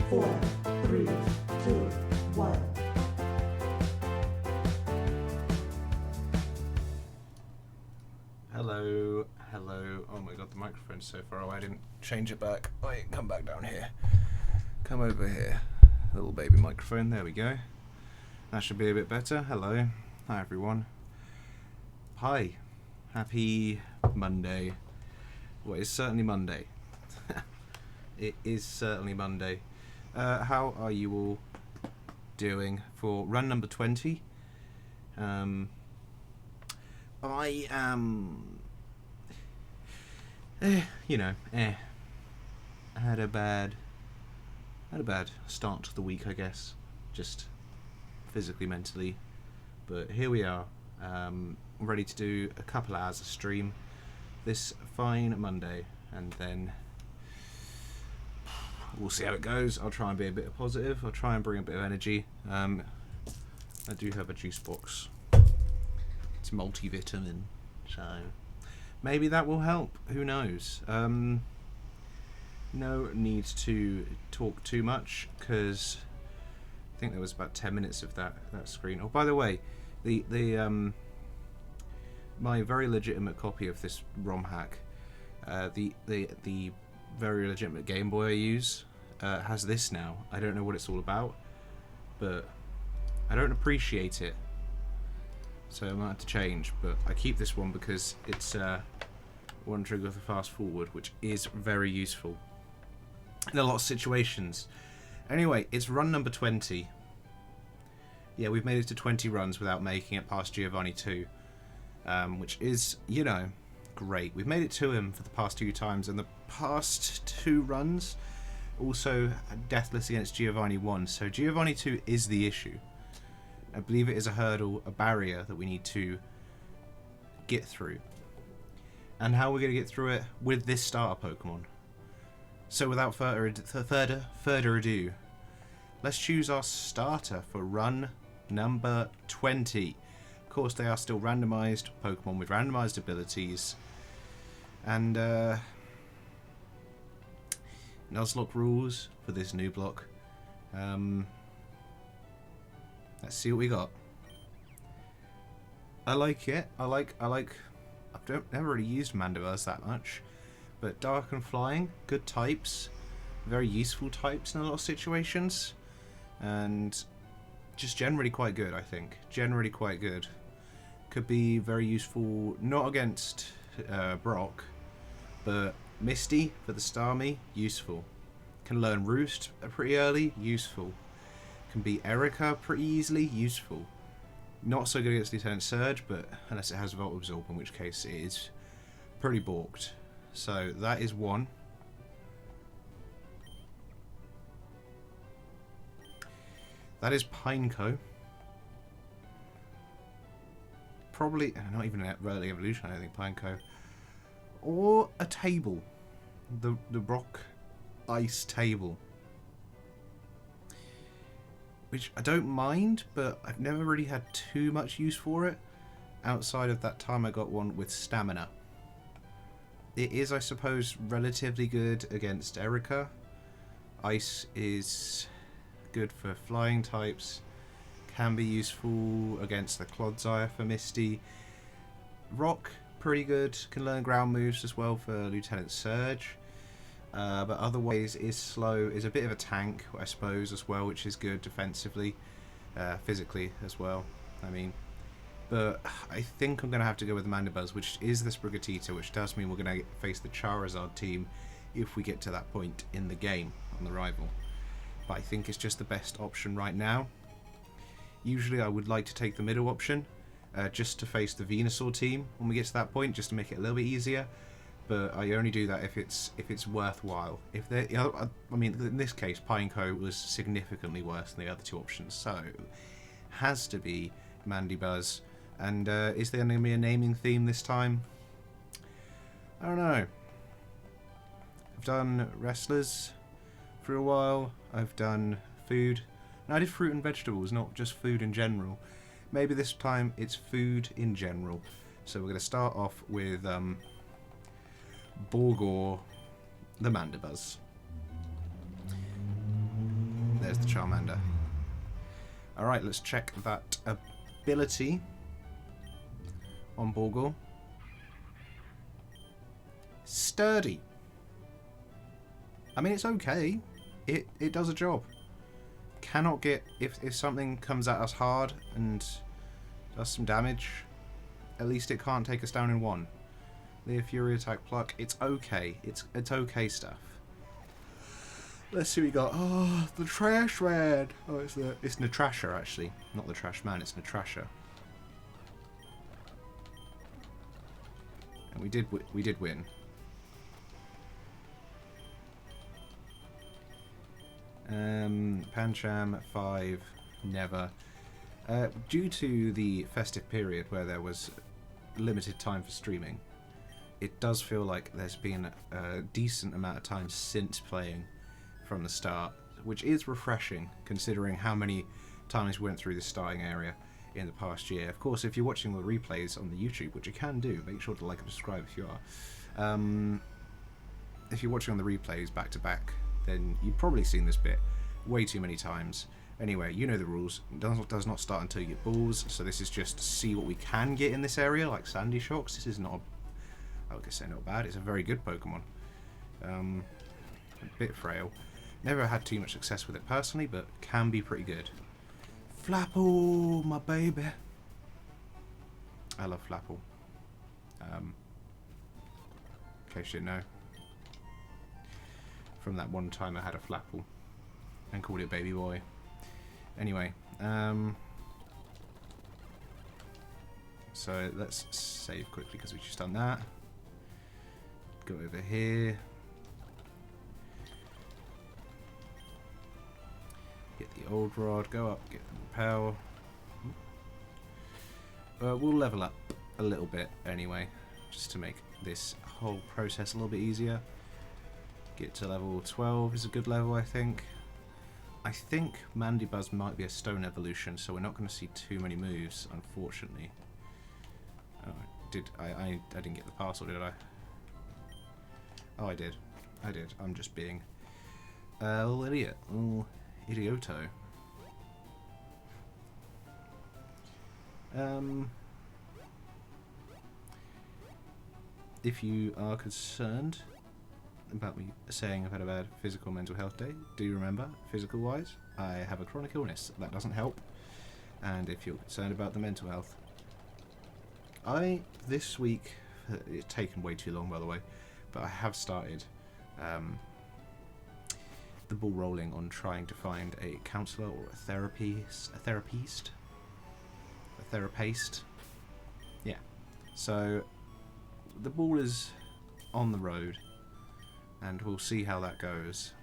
4, 3, 2, 1. Hello, hello. Oh my god, the microphone's so far away. I didn't change it back. Wait, come back down here. Come over here. Little baby microphone. There we go. That should be a bit better. Hello. Hi, everyone. Hi. Happy Monday. Well, it's certainly Monday. It is certainly Monday. How are you all doing for run number 20? I am, I had a bad start to the week, I guess, just physically, mentally, but here we are, ready to do a couple hours of stream this fine Monday, and then we'll see how it goes. I'll try and be a bit positive. I'll try and bring a bit of energy. I do have a juice box. It's multivitamin, so maybe that will help. Who knows? No need to talk too much because I think there was about 10 minutes of that screen. Oh, by the way, the my very legitimate copy of this ROM hack, the very legitimate Game Boy I use, has this now. I don't know what it's all about, but I don't appreciate it. So I might have to change, but I keep this one because it's one trigger for fast forward, which is very useful in a lot of situations. Anyway, it's run number 20. Yeah, we've made it to 20 runs without making it past Giovanni 2, which is, great. We've made it to him for the past 2 times, and the past 2 runs also deathless against Giovanni 1, so Giovanni 2 is the issue. I believe it is a hurdle, a barrier that we need to get through. And how we're going to get through it with this starter Pokemon. So without further ado, let's choose our starter for run number 20. Of course, they are still randomized Pokemon with randomized abilities. And Nuzlocke rules for this Nooblocke. Let's see what we got. I like it. I've never really used Mandibules that much, but Dark and Flying, good types, very useful types in a lot of situations, and just generally quite good. I think generally quite good. Could be very useful, not against Brock, but Misty for the Starmie, useful. Can learn Roost pretty early, useful. Can beat Erica pretty easily, useful. Not so good against Lieutenant Surge, but unless it has Volt Absorb, in which case it is pretty balked. So that is one. That is Pineco. Probably not even an early evolution, I don't think, Pineco. Or a table. The Rock Ice Table. Which I don't mind, but I've never really had too much use for it, outside of that time I got one with Stamina. It is, I suppose, relatively good against Erica. Ice is good for flying types, can be useful against the Clodsire for Misty. Rock, pretty good, can learn ground moves as well for Lieutenant Surge. But otherwise is slow, is a bit of a tank, I suppose, as well, which is good defensively, physically as well, I mean. But I think I'm going to have to go with Mandibules, which is the Sprigatito, which does mean we're going to face the Charizard team if we get to that point in the game on the rival. But I think it's just the best option right now. Usually I would like to take the middle option, just to face the Venusaur team when we get to that point, just to make it a little bit easier. But I only do that if it's worthwhile. If they, I mean, in this case, Pineco was significantly worse than the other 2 options, so has to be Mandibuzz. And is there going to be a naming theme this time? I don't know. I've done wrestlers for a while. I've done food. No, I did fruit and vegetables, not just food in general. Maybe this time it's food in general. So we're going to start off with Borgor the Mandibuzz. There's the Charmander. Alright, let's check that ability on Borgor. Sturdy. I mean, it's okay. It does a job. Cannot get... If something comes at us hard and does some damage, at least it can't take us down in one. The Fury Attack Pluck, it's okay. It's okay stuff. Let's see what we got. Oh, the Trash Man. Oh, it's Natrasher, actually. Not the Trash Man, it's Natrasher. And we did win. Pancham 5, never. Due to the festive period where there was limited time for streaming, it does feel like there's been a decent amount of time since playing from the start, which is refreshing considering how many times we went through the starting area in the past year. Of course, if you're watching the replays on the YouTube, which you can do, make sure to like and subscribe if you are. If you're watching on the replays back to back, then you've probably seen this bit way too many times. Anyway, you know the rules. It does not start until you get balls, so this is just to see what we can get in this area, like Sandy Shocks. This is not, I would say not bad, it's a very good Pokemon. A bit frail. Never had too much success with it personally, but can be pretty good. Flapple, my baby. I love Flapple. In case you didn't know. From that one time I had a Flapple and called it Baby Boy. Anyway, so let's save quickly because we've just done that. Go over here. Get the old rod, go up, get the repel. We'll level up a little bit anyway, just to make this whole process a little bit easier. Get to level 12 is a good level, I think. I think Mandibuzz might be a stone evolution, so we're not going to see too many moves, unfortunately. Oh, I didn't get the parcel, did I? Oh, I did. I'm just being a little idiot. Little idioto. If you are concerned about me saying I've had a bad physical mental health day, do remember, physical wise, I have a chronic illness. That doesn't help. And if you're concerned about the mental health, this week, it's taken way too long by the way, but I have started the ball rolling on trying to find a counsellor or a therapist. Yeah. So the ball is on the road, and we'll see how that goes.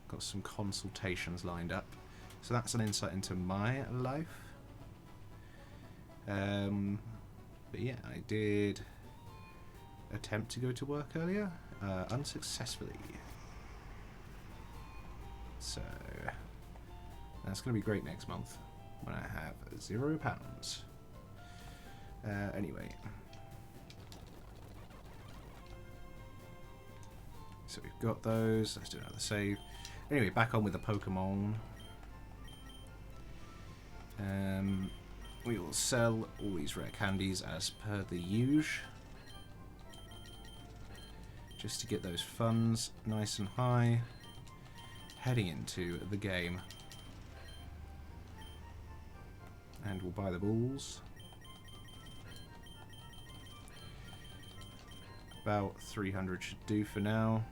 Got some consultations lined up, so that's an insight into my life. But yeah, I did attempt to go to work earlier, unsuccessfully. So that's going to be great next month when I have £0. Anyway. So we've got those. Let's do another save. Anyway, back on with the Pokemon. We will sell all these rare candies as per the usual, just to get those funds nice and high heading into the game. And we'll buy the balls. About 300 should do for now.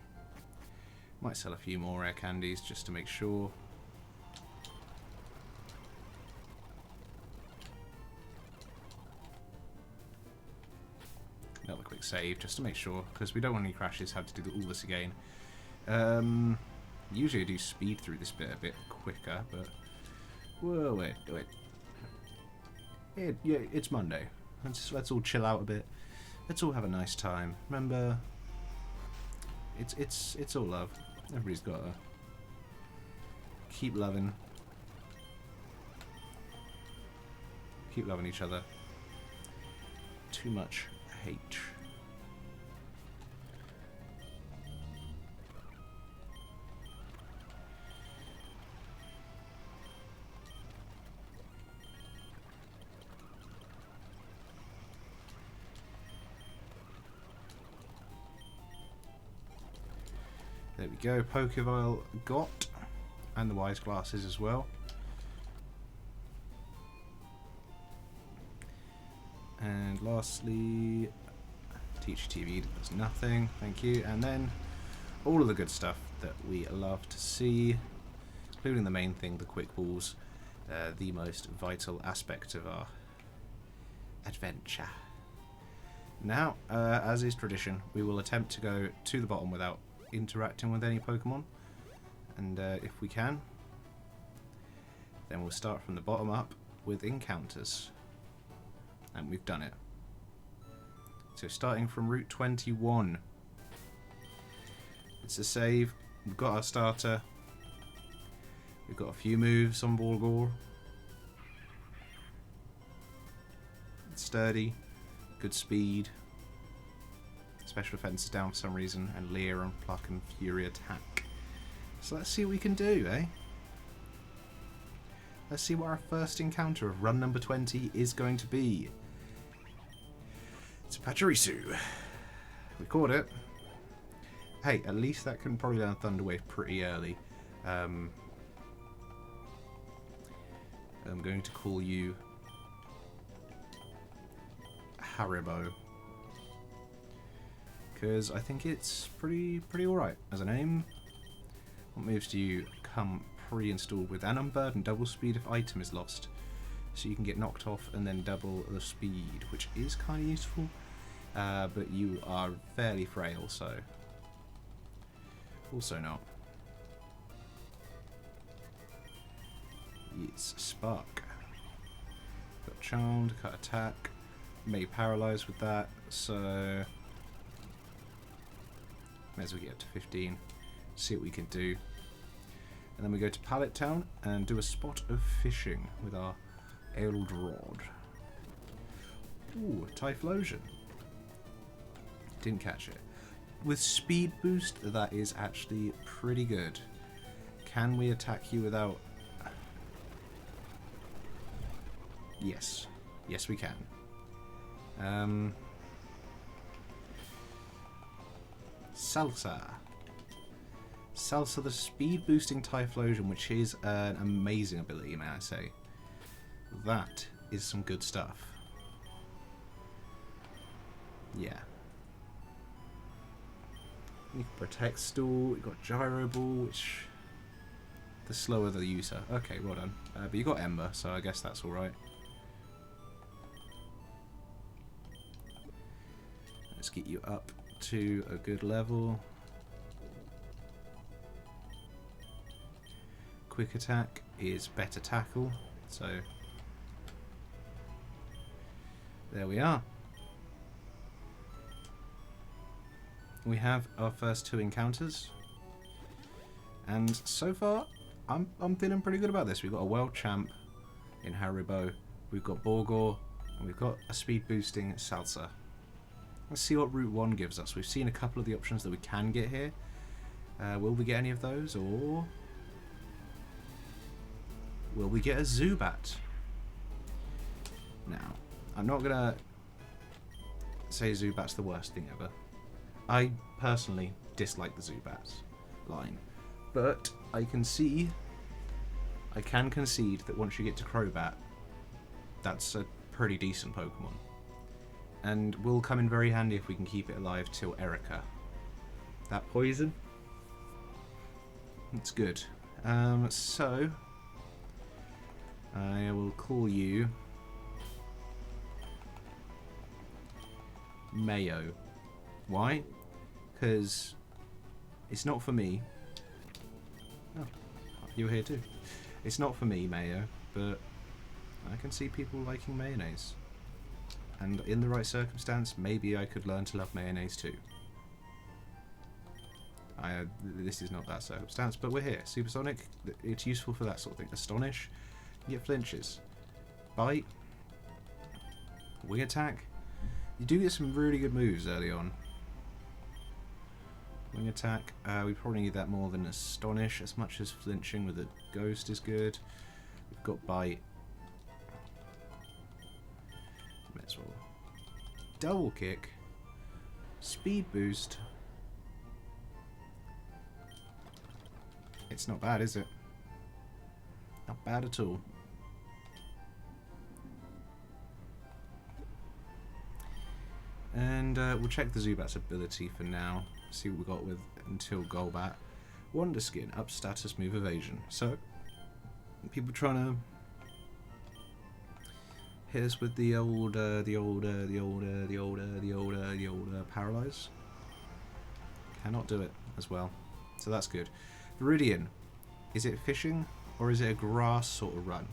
Might sell a few more rare candies just to make sure. Another quick save just to make sure, because we don't want any crashes, have to do all this again. Usually I do speed through this bit a bit quicker, but whoa, wait. Yeah, it's Monday. Let's all chill out a bit. Let's all have a nice time. Remember, it's all love. Everybody's got to keep loving each other. Too much hate. There we go. Pokeball got, and the wise glasses as well. And lastly, Teacher TV does nothing. Thank you. And then all of the good stuff that we love to see, including the main thing, the quick balls, the most vital aspect of our adventure. Now, as is tradition, we will attempt to go to the bottom without interacting with any Pokemon, and if we can, then we'll start from the bottom up with encounters, and we've done it. So starting from Route 21, it's a save. We've got our starter. We've got a few moves on Borgor. It's sturdy, good speed. Special defense is down for some reason, and Leer and Pluck and Fury attack. So let's see what we can do, eh? Let's see what our first encounter of run number 20 is going to be. It's a Pachirisu. We caught it. Hey, at least that can probably learn Thunder Wave pretty early. I'm going to call you Haribo, because I think it's pretty alright as a name. What moves do you come pre-installed with? An unburdened double speed if item is lost, so you can get knocked off and then double the speed, which is kind of useful, but you are fairly frail, so also not. It's Spark. Got Charmed, cut attack, may paralyze with that, so may as well get up to 15, see what we can do. And then we go to Pallet Town and do a spot of fishing with our Eldrod. Ooh, Typhlosion. Didn't catch it. With speed boost, that is actually pretty good. Can we attack you without... Yes. Yes, we can. Salsa. Salsa, the speed boosting Typhlosion, which is an amazing ability, may I say. That is some good stuff. Yeah. You can Protect Stall, we've got Gyro Ball, which... the slower the user. Okay, well done. But you got Ember, so I guess that's alright. Let's get you up to a good level. Quick attack is better tackle, so there we are. We have our first two encounters, and so far I'm feeling pretty good about this. We've got a world champ in Haribo, we've got Borgor, and we've got a speed boosting Salsa. Let's see what Route 1 gives us. We've seen a couple of the options that we can get here. Will we get any of those, or will we get a Zubat? Now, I'm not going to say Zubat's the worst thing ever. I personally dislike the Zubat line, but I can concede that once you get to Crobat, that's a pretty decent Pokemon, and will come in very handy if we can keep it alive till Erica. That poison, it's good. So I will call you Mayo. Why? Because it's not for me. Oh, you're here too. It's not for me, Mayo, but I can see people liking mayonnaise. And in the right circumstance, maybe I could learn to love mayonnaise too. This is not that circumstance, but we're here. Supersonic, it's useful for that sort of thing. Astonish, you get flinches. Bite. Wing attack. You do get some really good moves early on. Wing attack, we probably need that more than Astonish, as much as flinching with a Ghost is good. We've got Bite. Might as well. Double Kick. Speed Boost. It's not bad, is it? Not bad at all. And we'll check the Zubat's ability for now. See what we got with until Golbat. Wonder Skin, up status, move evasion. So, people trying to hit us with the old paralyze. Cannot do it as well. So that's good. Viridian, is it fishing or is it a grass sort of run?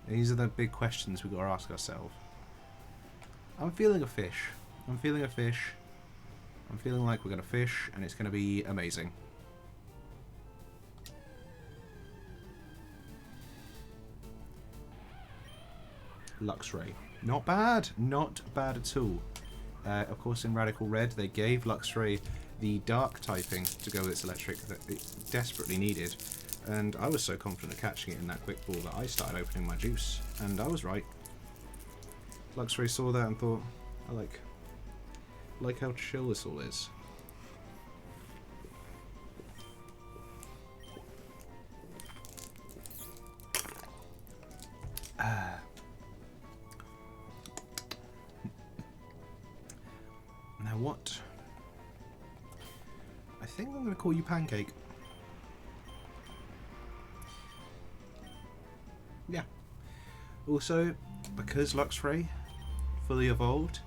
These are the big questions we've got to ask ourselves. I'm feeling a fish. I'm feeling a fish. I'm feeling like we're going to fish and it's going to be amazing. Luxray. Not bad. Not bad at all. Of course, in Radical Red, they gave Luxray the dark typing to go with its electric that it desperately needed. And I was so confident of catching it in that quick ball that I started opening my juice. And I was right. Luxray saw that and thought, I like how chill this all is. Now what? I think I'm going to call you Pancake. Yeah. Also, because Luxray, fully evolved,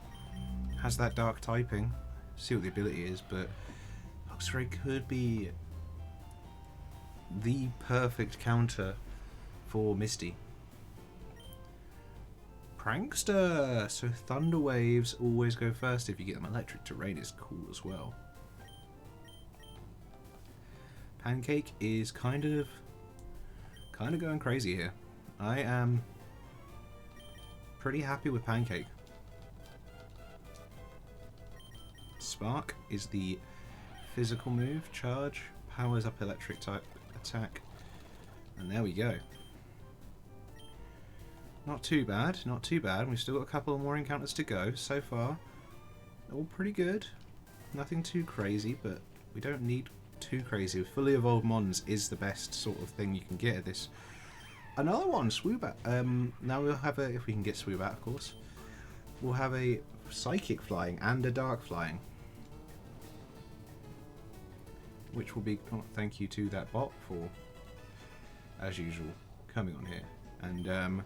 has that dark typing, see what the ability is, but Luxray could be the perfect counter for Misty. Prankster! So Thunder Waves always go first if you get them. Electric Terrain is cool as well. Pancake is kind of going crazy here. I am pretty happy with Pancake. Spark is the physical move. Charge powers up electric type attack. And there we go. Not too bad, not too bad. We've still got a couple more encounters to go so far. All pretty good. Nothing too crazy, but we don't need too crazy. Fully evolved Mons is the best sort of thing you can get at this. Another one, Swoobat. Now we'll have a, if we can get Swoobat, of course, we'll have a Psychic flying and a Dark flying. Which will be, thank you to that bot for, as usual, coming on here. And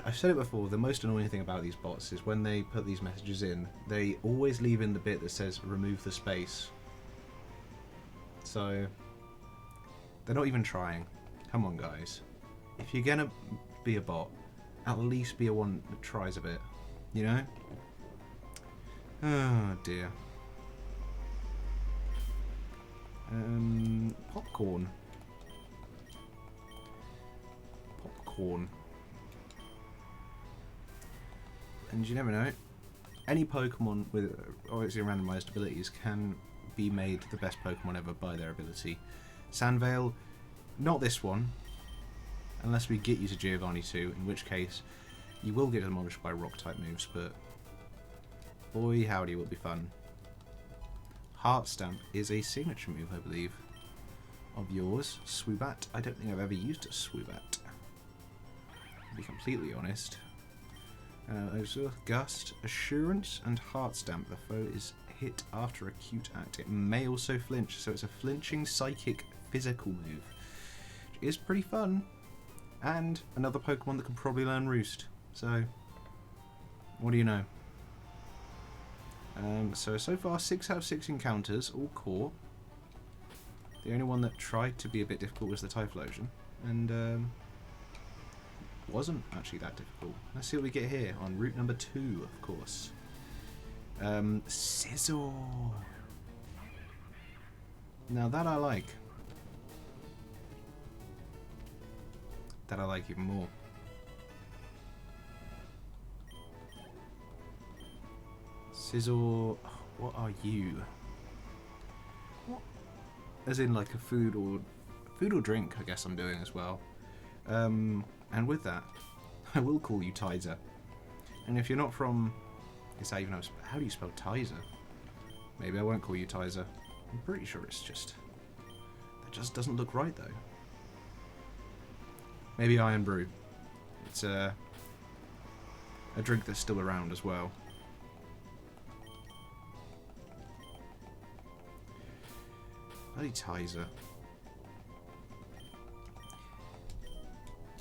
I've said it before, the most annoying thing about these bots is when they put these messages in, they always leave in the bit that says remove the space. So, they're not even trying. Come on guys. If you're gonna be a bot, at least be a one that tries a bit. You know? Oh dear. Popcorn. Popcorn. And you never know, any Pokemon with obviously randomized abilities can be made the best Pokemon ever by their ability. Sandvale, not this one, unless we get you to Giovanni 2, in which case you will get demolished by rock type moves, but boy howdy, will be fun. Heart Stamp is a signature move, I believe, of yours. Swoobat, I don't think I've ever used a Swoobat, to be completely honest. Gust, Assurance, and Heart Stamp. The foe is hit after acute act. It may also flinch, so it's a flinching psychic physical move, which is pretty fun. And another Pokemon that can probably learn Roost. So, what do you know? So far 6 out of 6 encounters, all core. The only one that tried to be a bit difficult was the Typhlosion, and wasn't actually that difficult. Let's see what we get here on route number 2, of course. Sizzle. Now that I like. That I like even more. Sizzle, what are you? What? As in like a food or drink, I guess I'm doing as well. And with that, I will call you Tizer. And if you're not from, how do you spell Tizer? Maybe I won't call you Tizer. I'm pretty sure it's just It just doesn't look right though. Maybe Iron Brew. It's a drink that's still around as well. Bloody Tizer.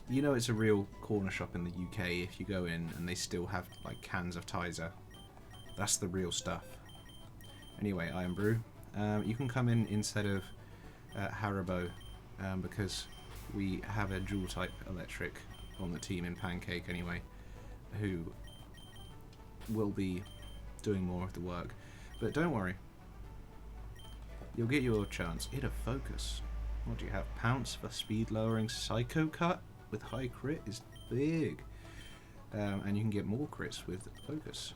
You know it's a real corner shop in the UK if you go in and they still have like cans of Tizer. That's the real stuff. Anyway, Iron Brew. You can come in instead of Haribo because we have a dual type electric on the team in Pancake anyway, who will be doing more of the work. But don't worry, you'll get your chance. Hit a focus. What do you have? Pounce for speed lowering. Psycho Cut with high crit is big. And you can get more crits with focus.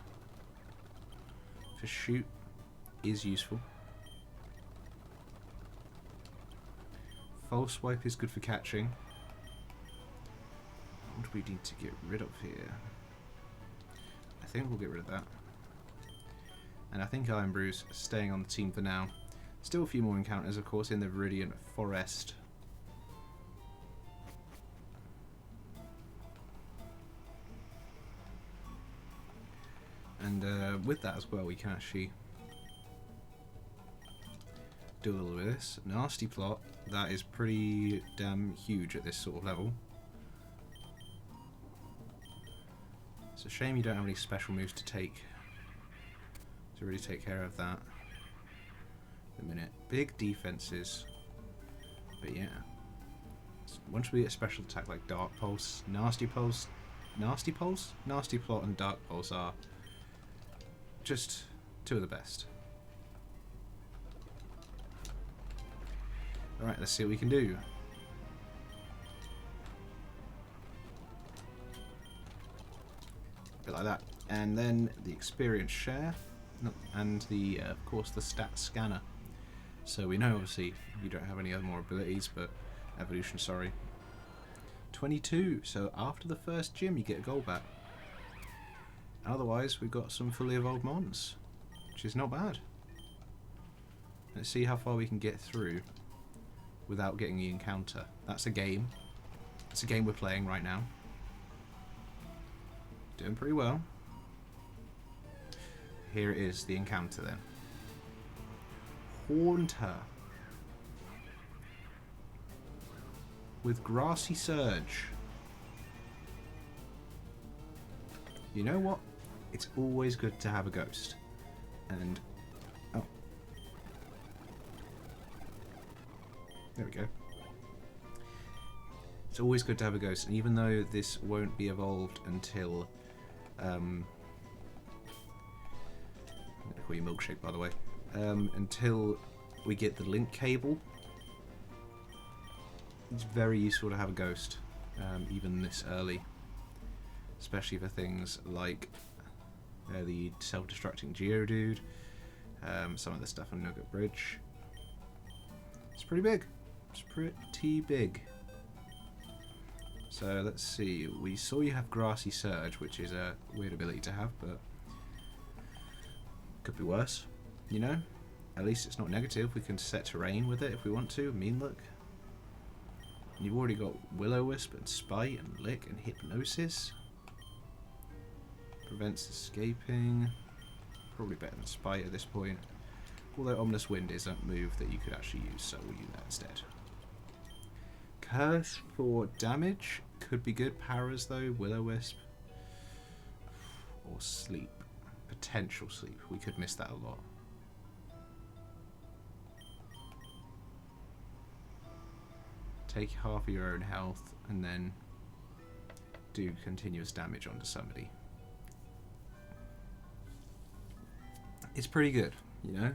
For shoot is useful. False Swipe is good for catching. What do we need to get rid of here? I think we'll get rid of that. And I think Iron Brew's staying on the team for now. Still a few more encounters, of course, in the Viridian Forest. And with that as well, we can actually do a little bit of this. Nasty Plot, that is pretty damn huge at this sort of level. It's a shame you don't have any special moves to really take care of that. A minute. Big defenses. But yeah. Once we get a special attack like Dark Pulse, Nasty Pulse, Nasty Pulse? Nasty Plot and Dark Pulse are just two of the best. Alright, let's see what we can do. A bit like that. And then the experience share. And the, of course, the stat scanner. So we know, obviously, you don't have any other more abilities, but evolution, sorry. 22. So after the first gym, you get a gold back. Otherwise, we've got some fully evolved mons, which is not bad. Let's see how far we can get through without getting the encounter. That's a game. It's a game we're playing right now. Doing pretty well. Here it is, the encounter then. Haunter. With Grassy Surge. You know what? It's always good to have a ghost. And... oh. There we go. It's always good to have a ghost, and even though this won't be evolved until... I'm going to call you Milkshake, by the way. Until we get the link cable, it's very useful to have a ghost, even this early. Especially for things like the self-destructing Geodude, some of the stuff on Nugget Bridge. It's pretty big. It's pretty big. So let's see. We saw you have Grassy Surge, which is a weird ability to have, but could be worse. You know, at least it's not negative. We can set terrain with it if we want to. Mean Look. You've already got Will-O-Wisp and Spite and Lick and Hypnosis. Prevents escaping. Probably better than Spite at this point. Although Ominous Wind is a move that you could actually use, so we'll use that instead. Curse for damage. Could be good. Paras though. Will-O-Wisp. Or Sleep. Potential Sleep. We could miss that a lot. Take half of your own health and then do continuous damage onto somebody. It's pretty good, you know?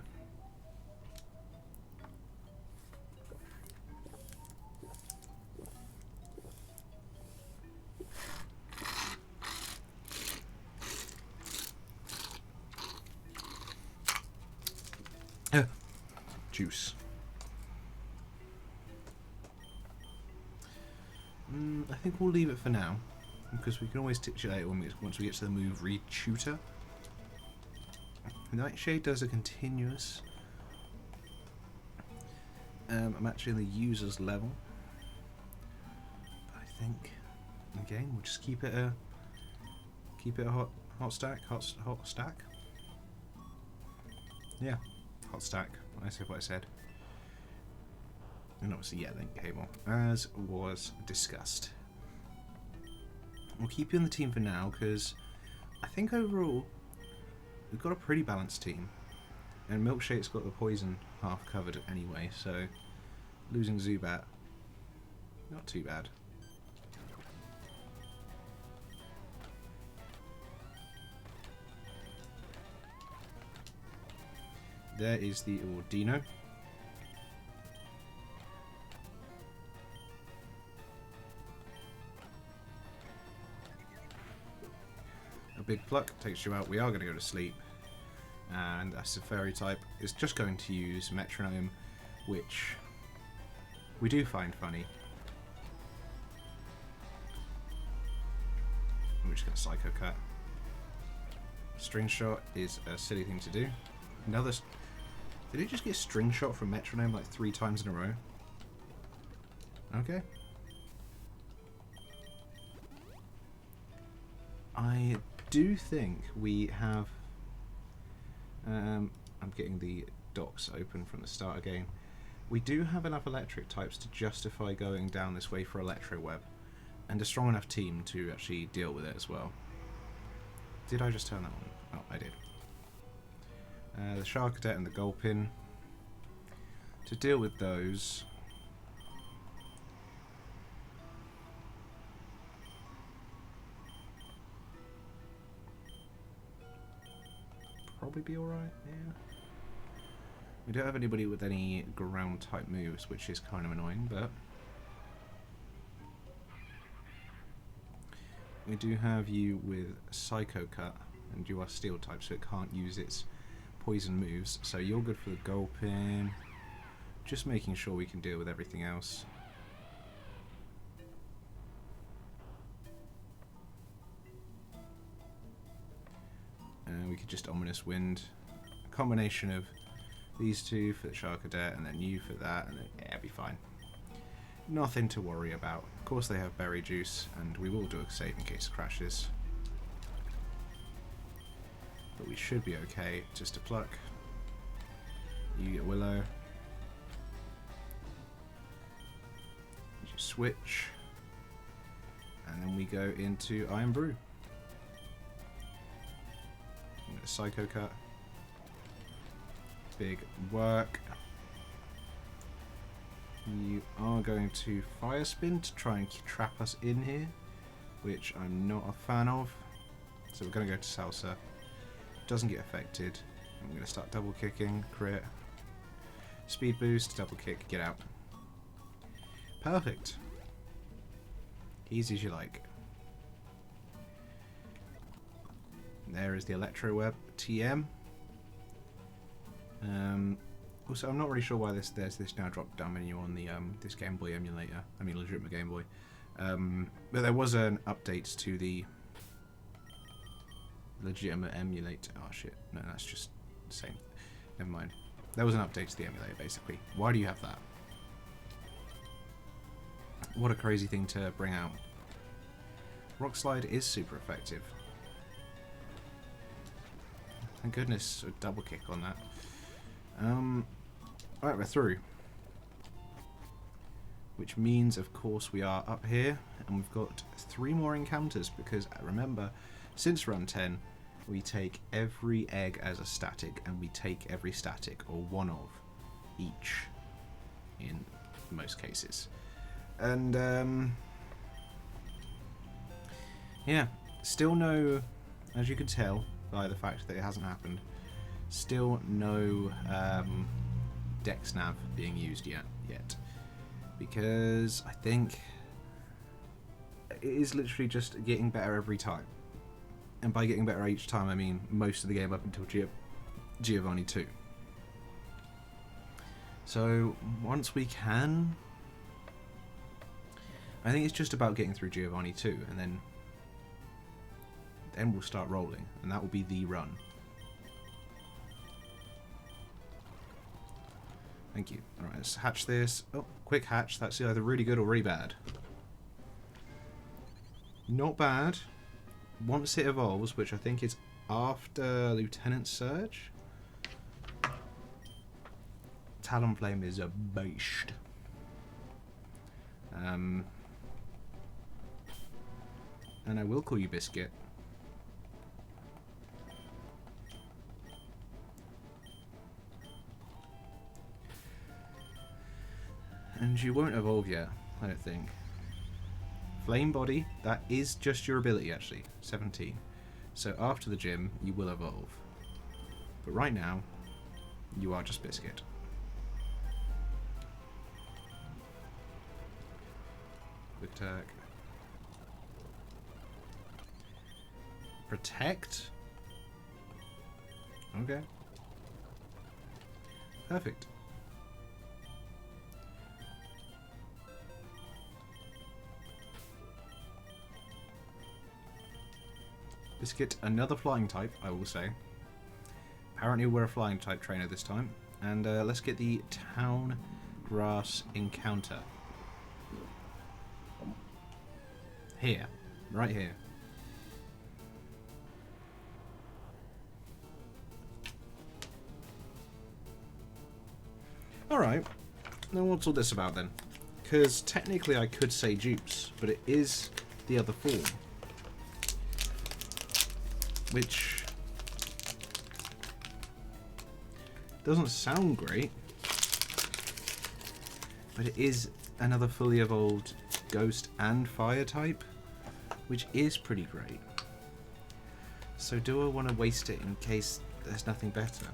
Juice. I think we'll leave it for now, because we can always teach it later once we get to the move Read Tutor. Nightshade does a continuous I'm actually in the users level. I think again we'll just keep it a hot stack. Yeah, hot stack. I said what I said. And obviously, yeah, link cable, as was discussed. We'll keep you in the team for now, because I think overall, we've got a pretty balanced team. And Milkshake's got the poison half covered anyway, so losing Zubat, not too bad. There is the Ordino. A big pluck takes you out. We are going to go to sleep. And that's a fairy type. Is just going to use Metronome, which we do find funny. We're just going to Psycho Cut. String Shot is a silly thing to do. Another. Did it just get String Shot from Metronome like 3 times in a row? Okay. I do think we have... I'm getting the docs open from the start again. We do have enough electric types to justify going down this way for Electro Web, and a strong enough team to actually deal with it as well. Did I just turn that on? Oh, I did. The Sharkadet and the Gulpin. To deal with those... probably be alright, yeah. We don't have anybody with any ground type moves, which is kind of annoying, but... we do have you with Psycho Cut, and you are Steel type, so it can't use its poison moves, so you're good for the Gulpin. Just making sure we can deal with everything else. We could just Ominous Wind. A combination of these two for the Sharkadet, and then you for that, and then, yeah, it'll be fine. Nothing to worry about. Of course they have Berry Juice, and we will do a save in case it crashes. But we should be okay. Just a pluck. You get Willow. You switch. And then we go into Iron Brew. Psycho Cut. Big work. You are going to Fire Spin to try and trap us in here, which I'm not a fan of. So we're going to go to Salsa. Doesn't get affected. I'm going to start double kicking, crit. Speed boost, double kick, get out. Perfect. Easy as you like. There is the Electro Web TM. Also, I'm not really sure why there's this now drop down menu on the this Game Boy emulator. I mean, legitimate Game Boy. But there was an update to the legitimate emulator. Oh shit! No, that's just the same. Never mind. There was an update to the emulator, basically. Why do you have that? What a crazy thing to bring out. Rock Slide is super effective. Thank goodness, a double kick on that. Alright, we're through. Which means, of course, we are up here, and we've got 3 more encounters, because, remember, since run 10, we take every egg as a static, and we take every static, or one of, each, in most cases. And, yeah, still no, as you can tell, by the fact that it hasn't happened, still no DexNav being used yet, because I think it is literally just getting better every time, and by getting better each time I mean most of the game up until Giovanni 2. So once we can, I think it's just about getting through Giovanni 2, and then we'll start rolling, and that will be the run. Thank you. Alright, let's hatch this. Oh, quick hatch. That's either really good or really bad. Not bad. Once it evolves, which I think is after Lieutenant Surge. Talonflame is a beast. And I will call you Biscuit. And you won't evolve yet, I don't think. Flame Body, that is just your ability actually, 17. So after the gym, you will evolve. But right now, you are just Biscuit. Quick attack. Protect? Okay. Perfect. Biscuit, another flying type, I will say. Apparently we're a flying type trainer this time. And let's get the Town Grass Encounter. Here. Right here. Alright. Now what's all this about then? Because technically I could say dupes, but it is the other form. Which doesn't sound great, but it is another fully evolved ghost and fire type, which is pretty great. So do I want to waste it in case there's nothing better?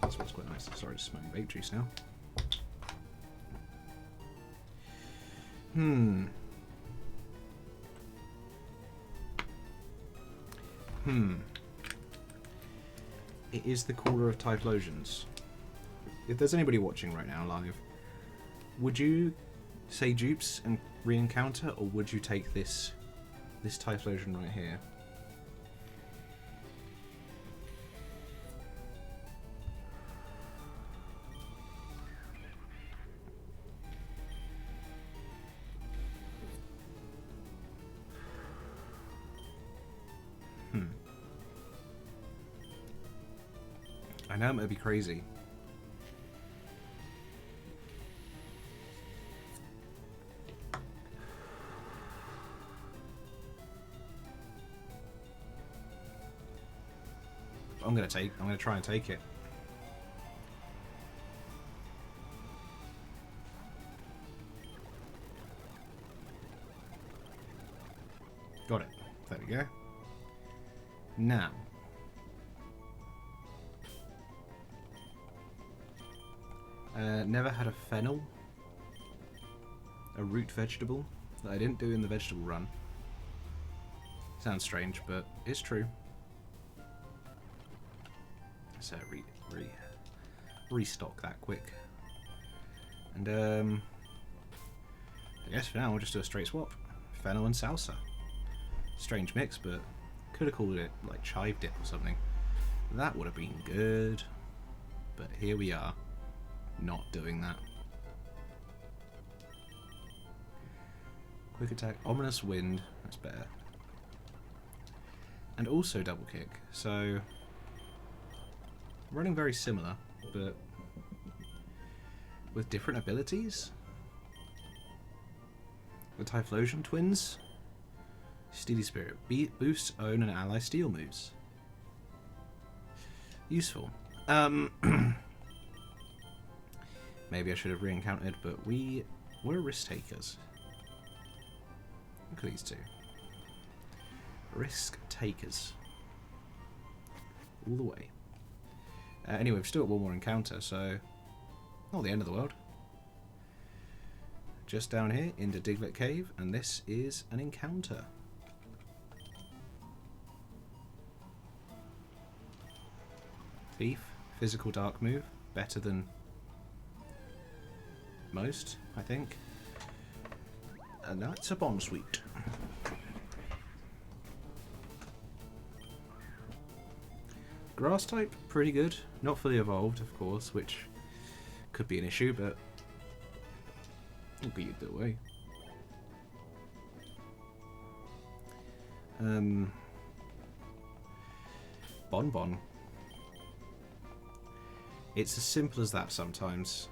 That smells quite nice. Sorry, just smelling vape juice now. It is the Caller of Typhlosions. If there's anybody watching right now live, would you say dupes and re-encounter, or would you take this Typhlosion right here? I know it might be crazy. I'm gonna try and take it. Got it. There we go. Now. Never had a fennel. A root vegetable that I didn't do in the vegetable run. Sounds strange, but it's true. So restock that quick. And I guess for now we'll just do a straight swap. Fennel and salsa. Strange mix, but could have called it like chive dip or something. That would have been good. But here we are. Not doing that. Quick attack, ominous wind, that's better. And also double kick, so running very similar, but with different abilities. The Typhlosion twins, Steely Spirit, boosts own and ally steel moves. Useful. Maybe I should have re-encountered, but we're risk takers. Look at these two. Risk takers. All the way. Anyway, we've still got one more encounter, so not the end of the world. Just down here into Diglett Cave, and this is an encounter. Thief, physical dark move, better than most, I think. And that's a bomb suite. Grass type, pretty good. Not fully evolved, of course, which could be an issue, but it'll be either way. Bonbon. It's as simple as that sometimes.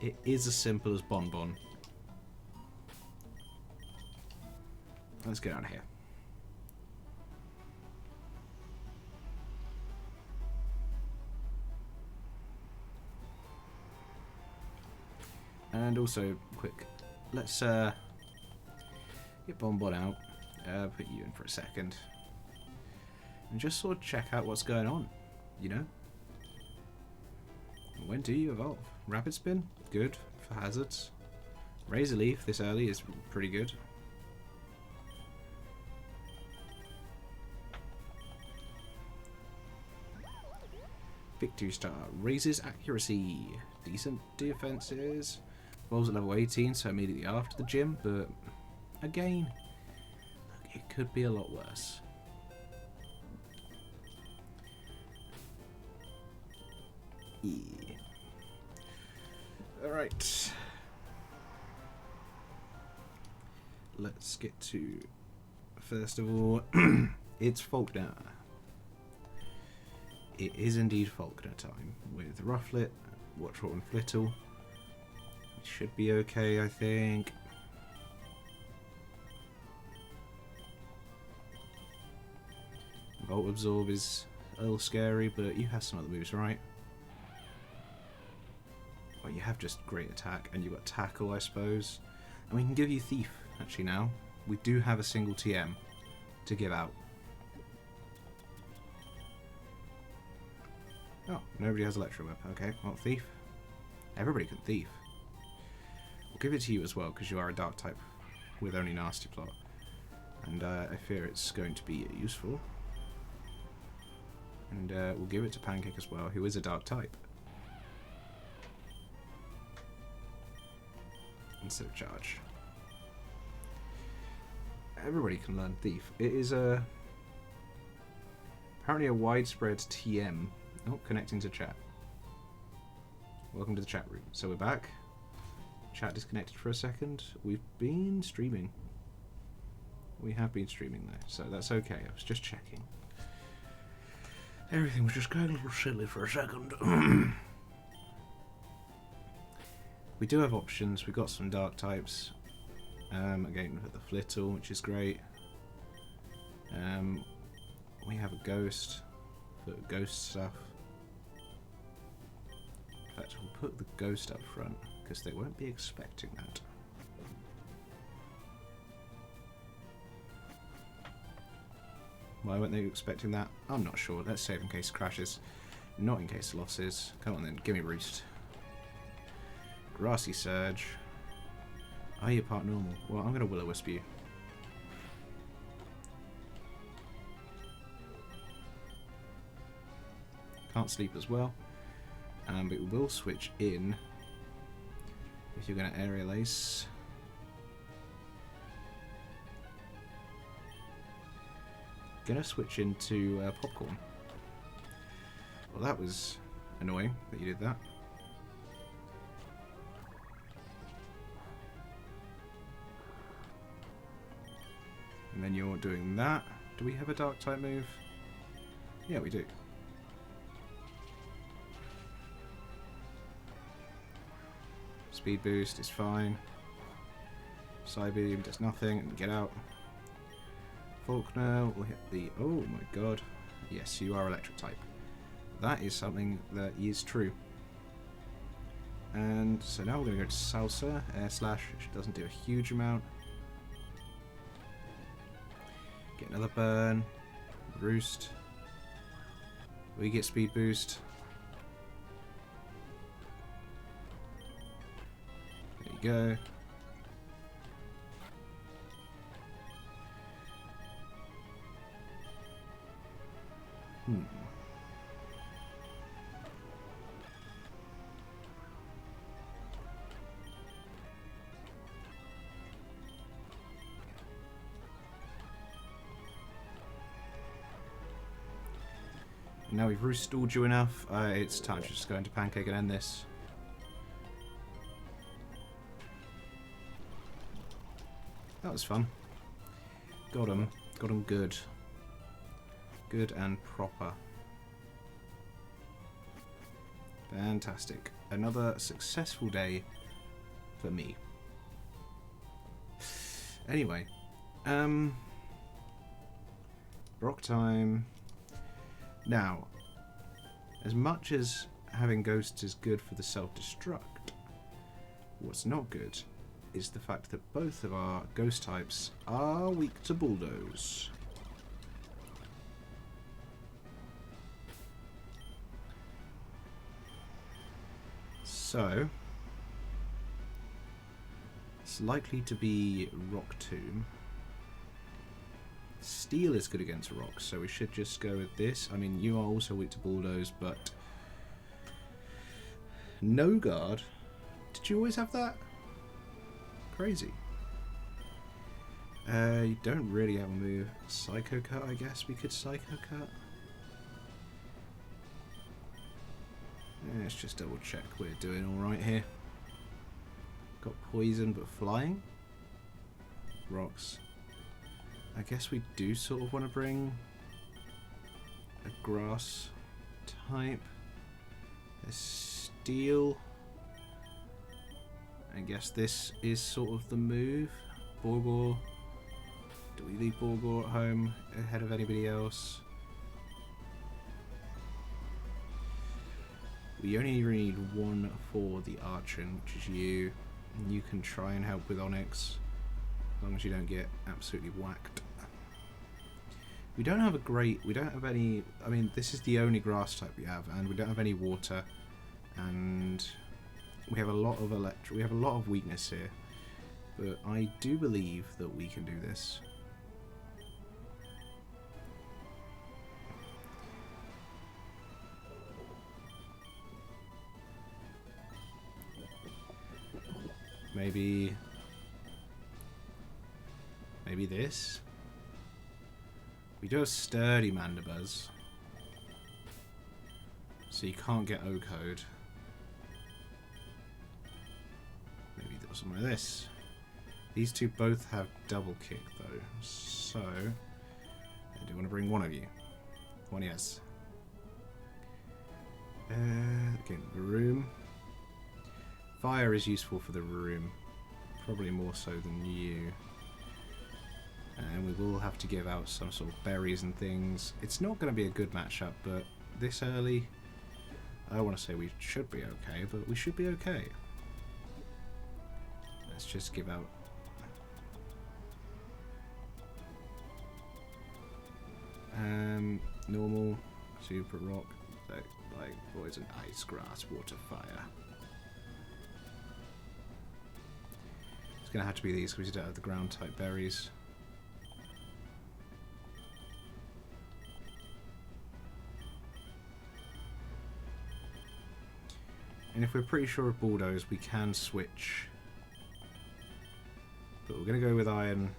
It is as simple as Bonbon. Let's get out of here. And also, quick, let's get Bonbon out, put you in for a second, and just sort of check out what's going on, you know? When do you evolve? Rapid Spin, good for hazards. Razor Leaf this early is pretty good. Victory Star raises accuracy, decent defenses. Evolves at level 18, so immediately after the gym, but again, it could be a lot worse. Yeah. Alright. Let's get to, first of all, it's Faulkner. It is indeed Faulkner time, with Rufflet, Watchful and Flittle. It should be okay, I think. Volt Absorb is a little scary, but you have some other moves, right? Well, you have just great attack, and you've got Tackle, I suppose. And we can give you Thief, actually, now. We do have a single TM to give out. Oh, nobody has Electro Whip. Okay, well, Thief. Everybody can Thief. We'll give it to you as well, because you are a Dark type with only Nasty Plot. And I fear it's going to be useful. And we'll give it to Pancake as well, who is a Dark type. Instead of Charge. Everybody can learn Thief. It is apparently a widespread TM. Oh, connecting to chat. Welcome to the chat room. So we're back. Chat disconnected for a second. We've been streaming. We have been streaming though, so that's okay. I was just checking. Everything was just going a little silly for a second. We do have options. We've got some dark types. Again, with the Flittle, which is great. We have a Ghost for Ghost stuff. In fact, we'll put the Ghost up front because they won't be expecting that. Why weren't they expecting that? I'm not sure. Let's save in case crashes, not in case losses. Come on then, give me Roost. Grassy Surge. Are you part normal? Well, I'm going to Will-O-Wisp you. Can't sleep as well. But we will switch in if you're going to Aerial Ace. Gonna switch into Popcorn. Well, that was annoying that you did that. And then you're doing that. Do we have a Dark type move? Yeah, we do. Speed boost is fine. Psybeam does nothing and get out. Faulkner will hit the... Oh my god. Yes, you are electric type. That is something that is true. And so now we're going to go to Salsa, Air Slash, which doesn't do a huge amount. Get another burn. Roost. We get speed boost. There you go. Now we've restalled you enough, it's time to just go into Pancake and end this. That was fun. Got him. Got him good. Good and proper. Fantastic. Another successful day for me. Anyway. Rock time. Now, as much as having ghosts is good for the self-destruct, what's not good is the fact that both of our ghost types are weak to bulldoze. So, it's likely to be Rock Tomb. Steel is good against rocks, so we should just go with this. I mean, you are also weak to bulldoze, but no guard. Did you always have that? Crazy. You don't really have a move. Psycho Cut, I guess we could Psycho Cut. Let's just double check we're doing alright here. Got poison but flying. Rocks. I guess we do sort of want to bring a grass type. A steel. I guess this is sort of the move. Borgor. Do we leave Borgor at home ahead of anybody else? We only really need one for the Archon, which is you. And you can try and help with Onyx, as long as you don't get absolutely whacked. We don't have any, I mean, this is the only grass type we have, and we don't have any water, and we have a lot of we have a lot of weakness here, but I do believe that we can do this. Maybe this? We do have sturdy Mandibuzz, so you can't get O-code. Maybe something like this. These two both have double kick though, so I do want to bring one of you. One yes. Okay, Varoom. Fire is useful for the room, probably more so than you. And we will have to give out some sort of berries and things. It's not going to be a good matchup, but this early, I want to say we should be okay, but we should be okay. Let's just give out. Normal, super rock, like poison, ice, grass, water, fire. It's going to have to be these because we don't have the ground type berries. And if we're pretty sure of bulldoze, we can switch. But we're going to go with Iron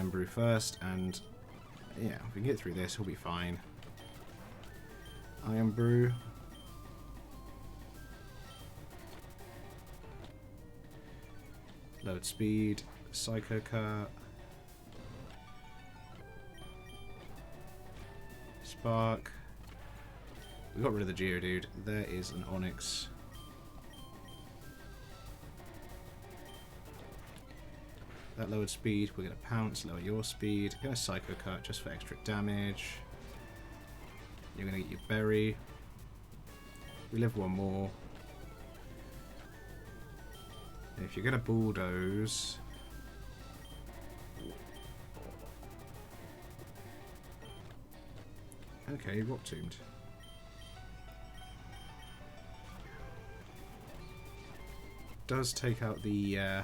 Brew first, and yeah, if we can get through this, we'll be fine. Iron Brew. Load speed, Psycho Cut, Spark. We got rid of the Geodude. There is an Onyx. That lowered speed. We're going to pounce, lower your speed. Going to Psycho Cut just for extra damage. You're going to get your berry. We live one more. And if you're going to bulldoze, okay, Rock Tombed. Does take out the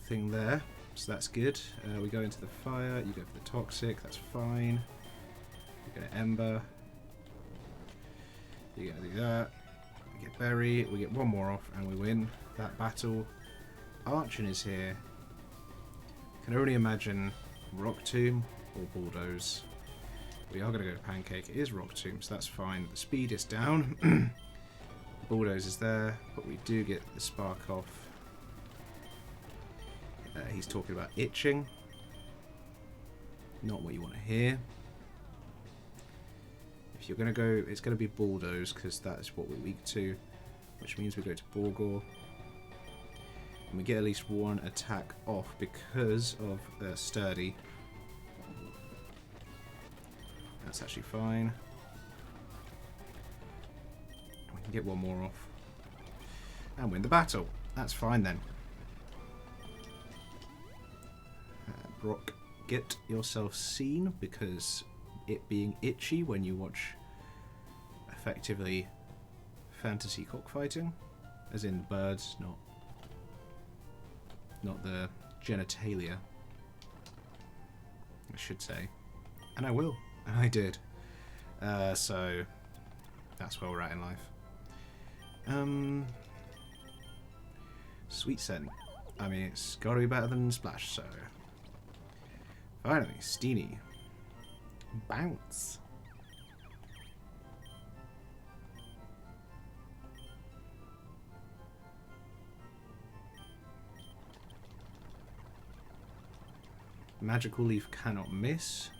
thing there, so that's good. We go into the fire, you go for the toxic, that's fine. You go to Ember, you're going to do that. We get Berry, we get one more off, and we win that battle. Archon is here. Can only imagine Rock Tomb or Bulldoze. We are going to go to Pancake. It is Rock Tomb, so that's fine. The speed is down. Bulldoze is there, but we do get the Spark off. He's talking about itching. Not what you want to hear. If you're going to go, it's going to be Bulldoze, because that is what we're weak to, which means we go to Borgor. And we get at least one attack off because of Sturdy. That's actually fine. We can get one more off. And win the battle. That's fine then. Brock, get yourself seen, because it being itchy when you watch effectively fantasy cockfighting, as in birds, not the genitalia, I should say. And I will. And I did. So that's where we're at in life. Sweet Scent. I mean, it's got to be better than Splash, so... Finally, Steenie. Bounce. Magical Leaf cannot miss.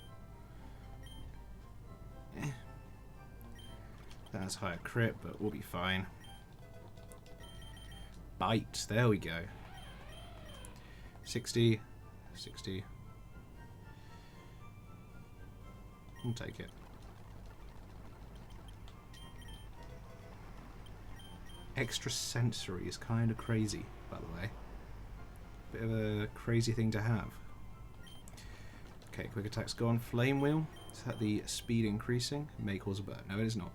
That's higher crit, but we'll be fine. Bite, there we go. 60, 60. We'll take it. Extra sensory is kind of crazy, by the way. Bit of a crazy thing to have. Okay, quick attack's gone. Flame Wheel. Is that the speed increasing? It may cause a burn. No, it is not.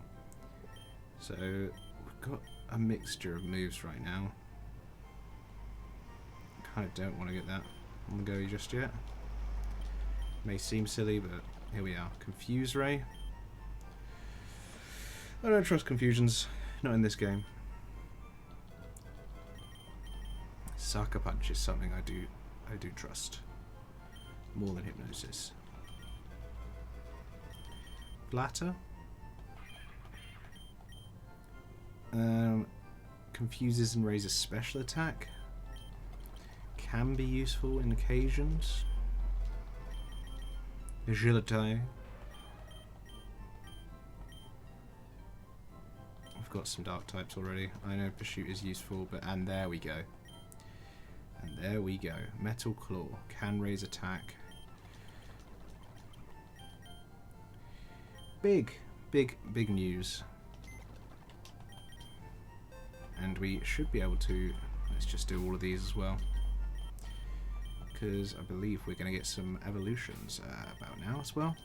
So, we've got a mixture of moves right now. Kind of don't want to get that on the go just yet. May seem silly, but here we are. Confuse Ray. I don't trust confusions. Not in this game. Sucker Punch is something I do trust. More than Hypnosis. Blatter. Confuses and raises special attack. Can be useful in occasions. Agility. I've got some dark types already. I know Pursuit is useful, but and there we go. And there we go. Metal Claw. Can raise attack. Big news. And we should be able to... Let's just do all of these as well. Because I believe we're going to get some evolutions about now as well.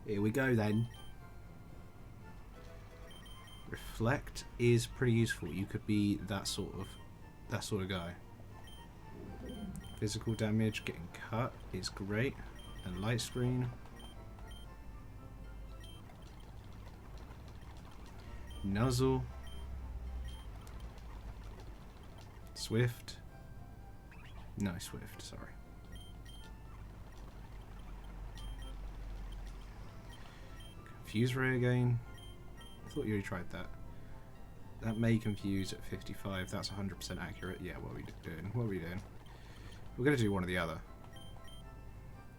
Here we go then. Reflect is pretty useful. You could be that sort of guy. Physical damage, getting cut is great. And light screen. Nuzzle. Swift. No, Swift, sorry. Confuse Ray again. I thought you already tried that. That may confuse at 55. That's 100% accurate. Yeah, what are we doing? What are we doing? We're going to do one or the other.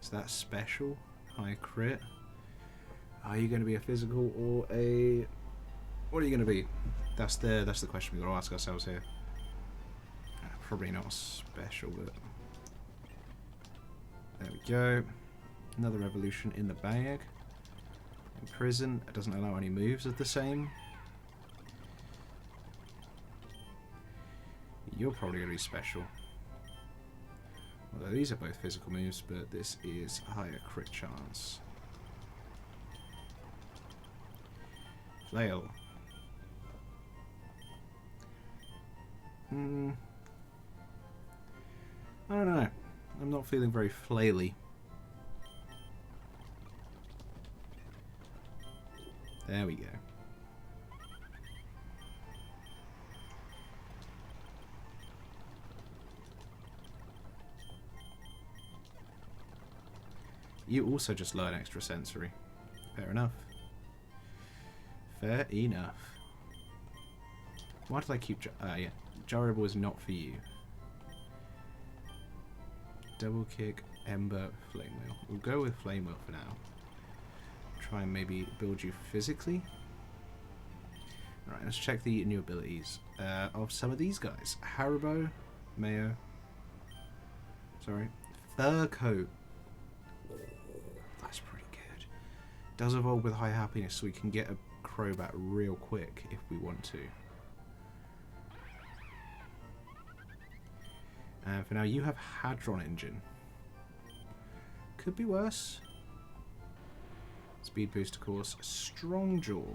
Is that special? High crit? Are you going to be a physical or a... What are you going to be? That's the question we've got to ask ourselves here. Probably not special, but... There we go. Another evolution in the bag. Imprison. It doesn't allow any moves of the same. You're probably going to be special. Although these are both physical moves, but this is a higher crit chance. Flail. I don't know. I'm not feeling very flaily. There we go. You also just learn extrasensory. Fair enough. Fair enough. Why did I keep... yeah. Gyrable is not for you. Double kick, ember, flame wheel. We'll go with flame wheel for now. Try and maybe build you physically. Alright, let's check the new abilities of some of these guys. Haribo, Mayo. Sorry. Fur coat. That's pretty good. Does evolve with high happiness, so we can get a Crobat real quick if we want to. And for now, you have Hadron Engine. Could be worse. Speed boost, of course. Strong Jaw.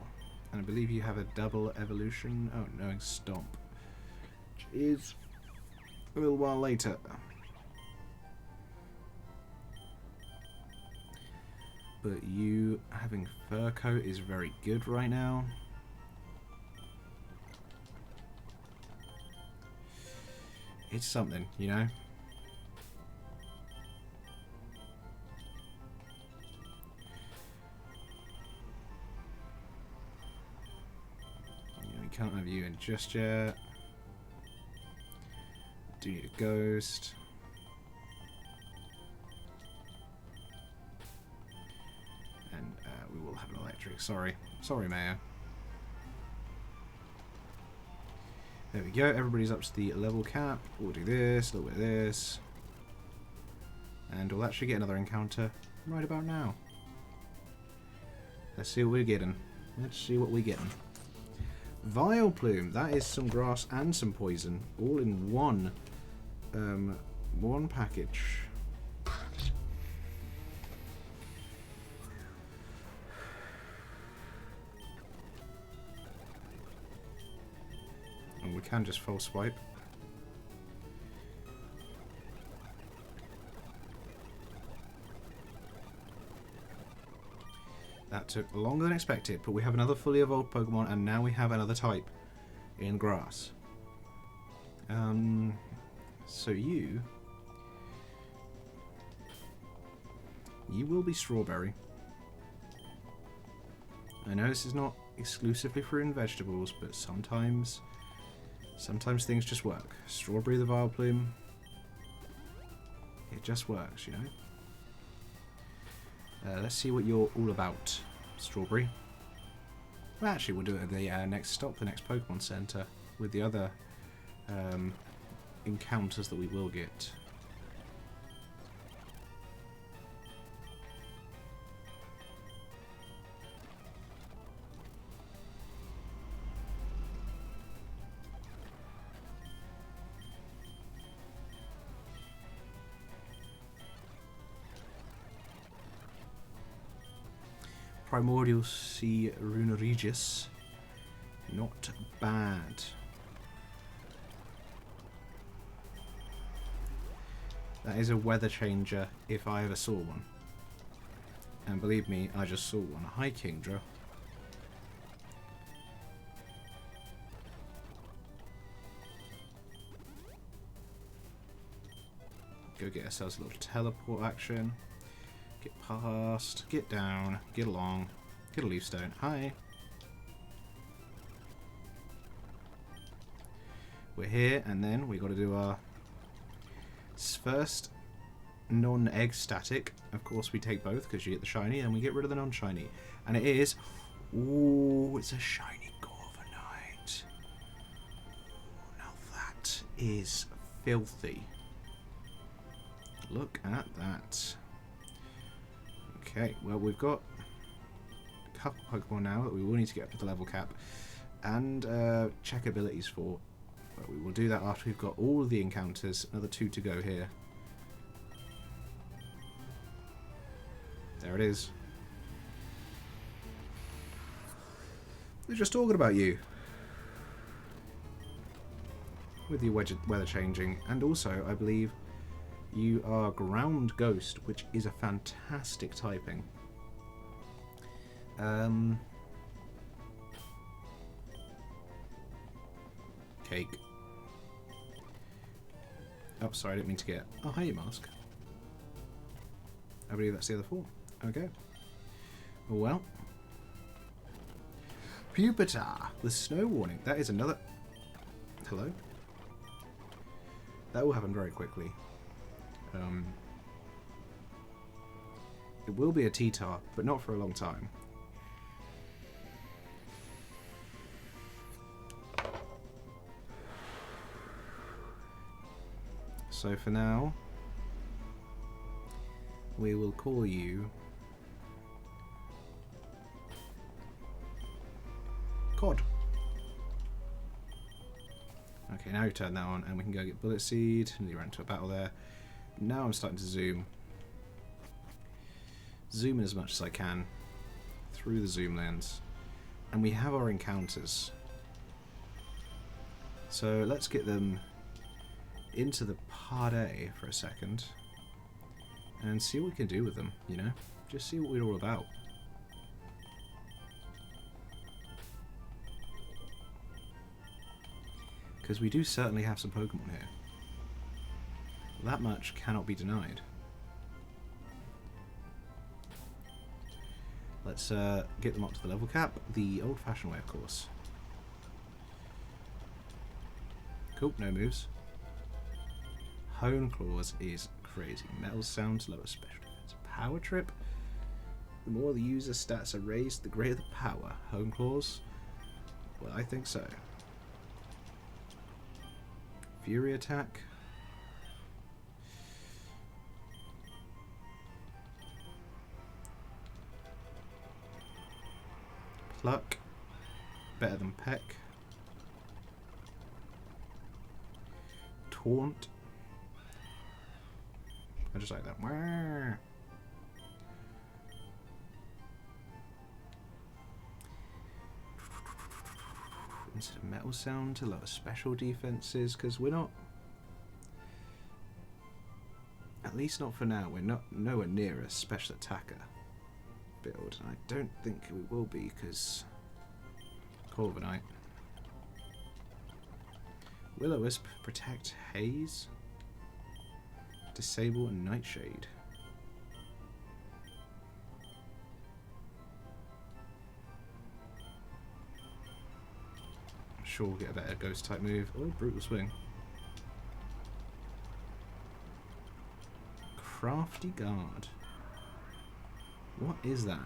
And I believe you have a double evolution. Oh, knowing Stomp. Which is a little while later. But you having Fur Coat is very good right now. It's something, you know? Yeah, we can't have you in just yet. Do need a ghost. And we will have an electric. Sorry. Sorry, Mayor. There we go, everybody's up to the level cap. We'll do this, a little bit of this. And we'll actually get another encounter right about now. Let's see what we're getting. Let's see what we're getting. Vileplume, that is some grass and some poison, all in one package. And we can just full swipe. That took longer than expected, but we have another fully evolved Pokemon, and now we have another type in grass. So you will be Strawberry. I know this is not exclusively fruit and vegetables, but sometimes things just work. Strawberry the Vileplume, it just works, you know. Let's see what you're all about, Strawberry. Well, actually, we'll do it at the next stop, the next Pokemon Center, with the other encounters that we will get. Primordial Sea Runeregis. Not bad. That is a weather changer if I ever saw one. And believe me, I just saw one. Hi, Kingdra. Go get ourselves a little teleport action. Get past, get down, get along, get a leaf stone. Hi. We're here, and then we got to do our first non-egg static. Of course, we take both because you get the shiny, and we get rid of the non-shiny. And it is, ooh, it's a shiny Corviknight. Now that is filthy. Look at that. Okay, well, we've got a couple Pokemon now that we will need to get up to the level cap and check abilities for. But we will do that after we've got all of the encounters. Another 2 to go here. There it is. We're just talking about you. with your weather changing, and also I believe you are Ground Ghost, which is a fantastic typing. Cake. Oh, sorry, I didn't mean to get... Oh, hey, Mask. I believe that's the other four. Okay. Well. Pupitar, the snow warning. That is another... Hello? That will happen very quickly. It will be a T-Tar, but not for a long time. So for now, we will call you Cod. Okay, now we've turned that on, and we can go get Bullet Seed. And you ran into a battle there. Now I'm starting to zoom. Zoom in as much as I can through the zoom lens. And we have our encounters. So let's get them into the part A for a second and see what we can do with them, you know? Just see what we're all about. Because we do certainly have some Pokemon here. That much cannot be denied. Let's get them up to the level cap, the old-fashioned way, of course. Cool, no moves. Hone Claws is crazy. Metal Sound, lower special defense. Power Trip. The more the user's stats are raised, the greater the power. Hone Claws? Well, I think so. Fury Attack. Pluck. Better than Peck. Taunt. I just like that. Instead of Metal Sound to lower special defenses, because we're not, at least not for now, we're not nowhere near a special attacker build. I don't think we will be, because Corviknight. Will-O-Wisp, Protect, Haze, Disable, and Nightshade. I'm sure we'll get a better ghost type move. Oh, Brutal Swing. Crafty Guard. What is that?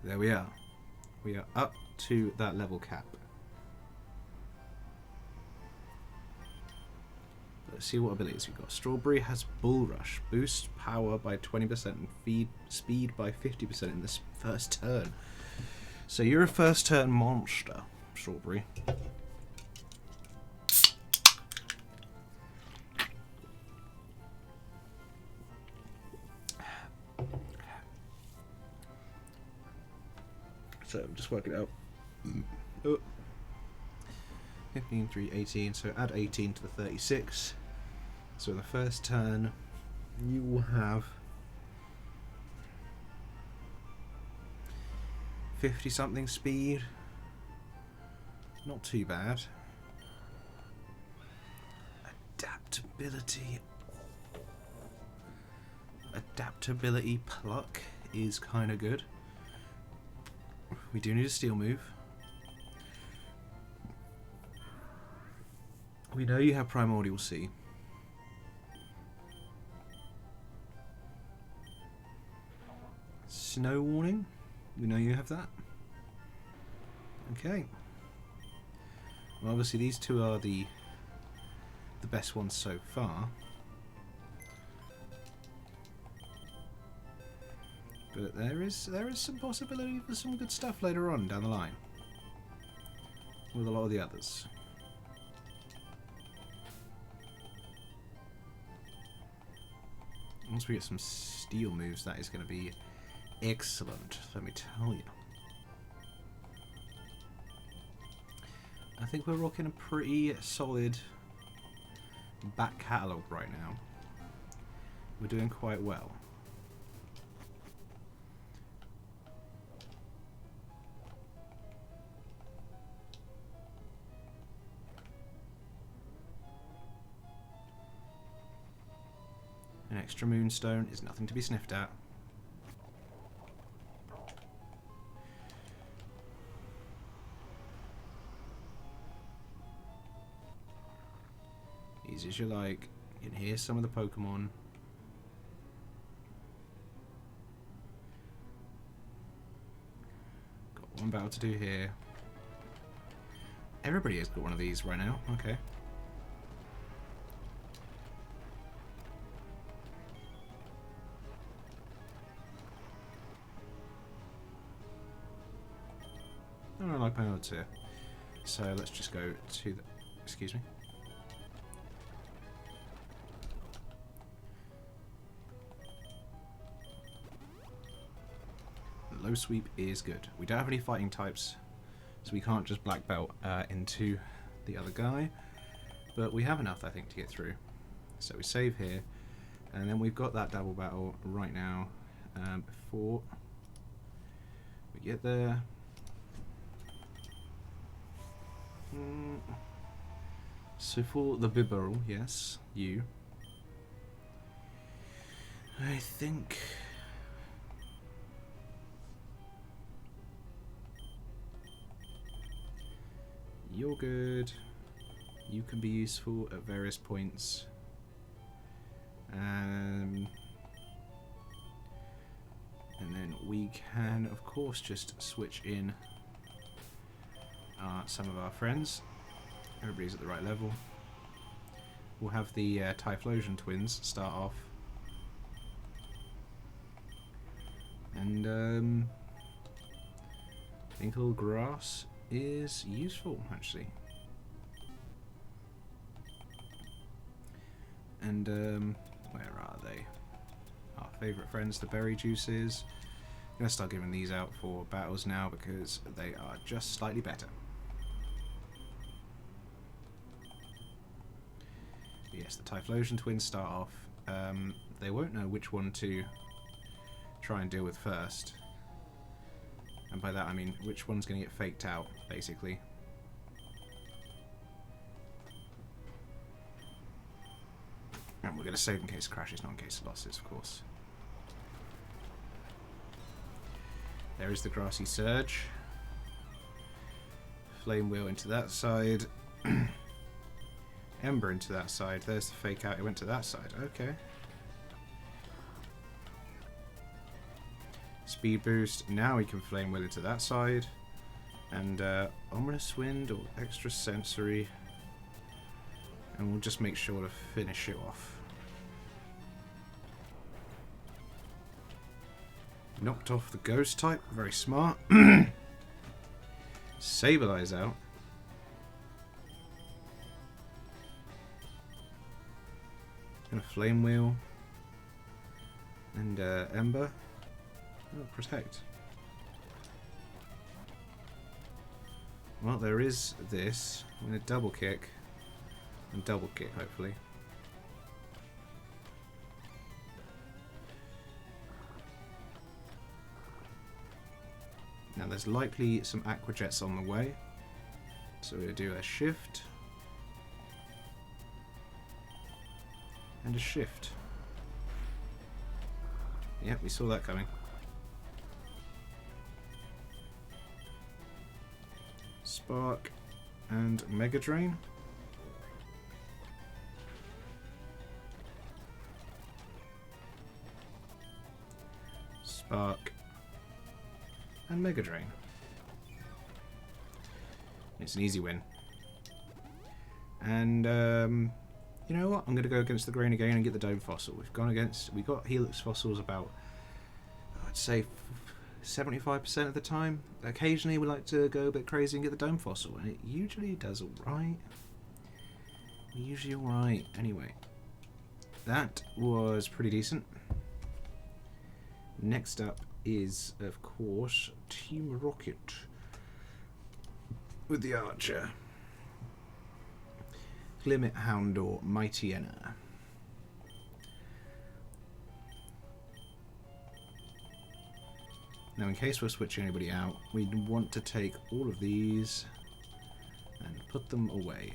There we are. We are up to that level cap. Let's see what abilities we've got. Strawberry has Bull Rush. Boosts power by 20% and speed by 50% in this first turn. So you're a first turn monster, Strawberry. So I'm just working it out. Oh. 15, 3, 18. So add 18 to the 36. So in the first turn, you will have 50-something speed. Not too bad. Adaptability. Adaptability Pluck is kind of good. We do need a Steel move. We know you have Primordial Sea. Snow Warning. We know you have that. Okay. Well, obviously these two are the best ones so far. But there is some possibility for some good stuff later on down the line with a lot of the others. once we get some steel moves, that is going to be excellent, let me tell you. I think we're rocking a pretty solid back catalogue right now. We're doing quite well. An extra moonstone is nothing to be sniffed at. Easy as you like. You can hear some of the Pokemon. Got one battle to do here. Everybody has got one of these right now. Okay. I don't like my odds here. So let's just go to the... Excuse me. Low sweep is good. We don't have any fighting types, so we can't just black belt into the other guy. But we have enough, I think, to get through. So we save here. And then we've got that double battle right now. Before we get there... So for the Bibarel, yes, you. I think you're good. You can be useful at various points. And then we can, of course, just switch in some of our friends. Everybody's at the right level. We'll have the Typhlosion twins start off. And I think a little grass is useful, actually. And where are they? Our favourite friends, the berry juices. I'm going to start giving these out for battles now because they are just slightly better. Yes, the Typhlosion twins start off. They won't know which one to try and deal with first. And by that I mean which one's going to get faked out, basically. And we're going to save in case of crashes, not in case of losses, of course. There is the Grassy Surge. Flame Wheel into that side. Ember into that side. There's the fake out. It went to that side. Okay. Speed boost. Now we can Flame Wheel into that side. And Ominous Wind or Extra Sensory. And we'll just make sure to finish it off. Knocked off the Ghost type. Very smart. Sableye out. And a Flame Wheel. And Ember. Oh, Protect. Well, there is this. I'm going to double kick. And double kick, hopefully. Now there's likely some Aqua Jets on the way. So we'll do a shift. And a shift. Yep, we saw that coming. Spark and Mega Drain. Spark and Mega Drain. It's an easy win. And you know what? I'm going to go against the grain again and get the Dome Fossil. We got Helix Fossils about, I'd say, 75% of the time. Occasionally we like to go a bit crazy and get the Dome Fossil, and it usually does alright. Usually alright. Anyway, that was pretty decent. Next up is, of course, Team Rocket with the Archer. Glimmet, Houndor, Mightyena. Now, in case we're switching anybody out, we want to take all of these and put them away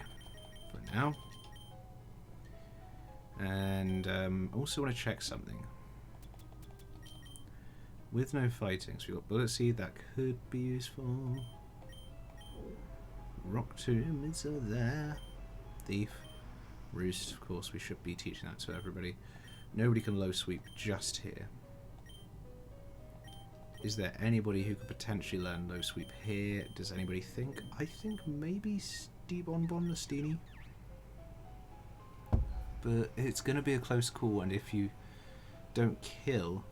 for now. And also want to check something. With no fighting, so we've got Bullet Seed, that could be useful. Rock Tomb is there. Thief. Roost, of course, we should be teaching that to everybody. Nobody can low sweep just here. Is there anybody who could potentially learn low sweep here? Does anybody think? I think maybe Stebonbon Mastini. But it's going to be a close call, and if you don't kill,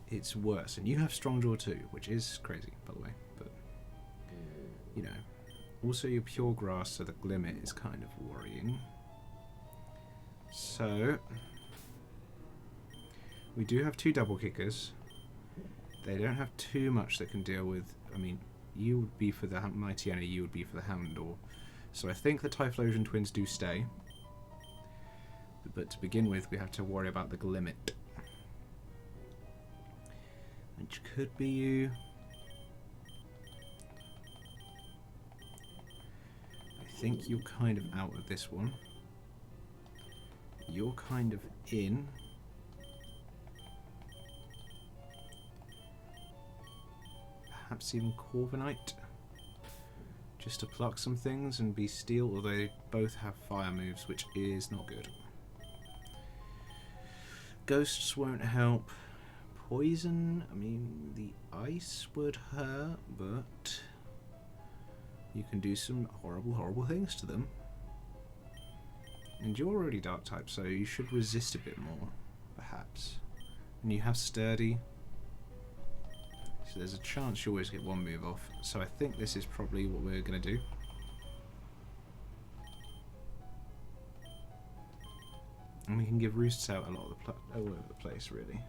it's worse. And you have Strong Jaw too, which is crazy, by the way. But, you know. Also, your Pure Grass, so the Glimmet is kind of worrying. So, we do have 2 double kickers. They don't have too much that can deal with. I mean, you would be for the Mightyena, you would be for the Houndor. So I think the Typhlosion twins do stay. But to begin with, we have to worry about the Glimmet, which could be you. I think you're kind of out of this one. You're kind of in. Perhaps even Corviknight, just to pluck some things and be steel, although they both have fire moves, which is not good. Ghosts won't help. Poison, I mean, the ice would hurt, but you can do some horrible, horrible things to them. And you're already dark type, so you should resist a bit more, perhaps. And you have sturdy, so there's a chance you always get one move off. So I think this is probably what we're going to do. And we can give roosts out a lot of all over the place, really.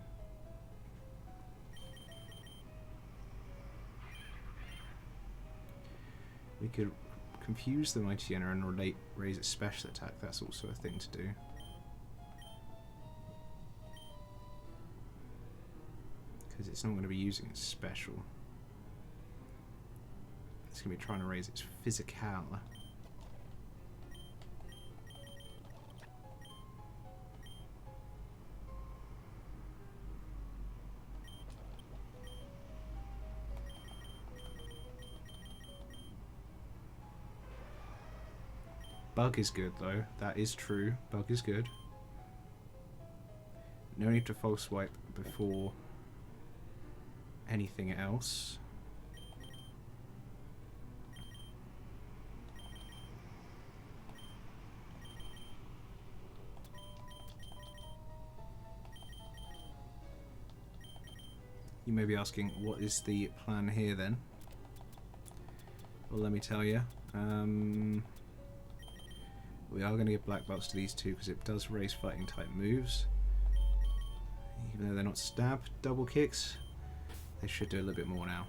We could confuse the Mightyena and raise its special attack. That's also a thing to do. Because it's not going to be using its special. It's going to be trying to raise its physical. Bug is good though, that is true. Bug is good. No need to false swipe before anything else. You may be asking, what is the plan here then? Well, let me tell you. We are going to give black belts to these two because it does raise fighting type moves. Even though they're not stab double kicks, they should do a little bit more now.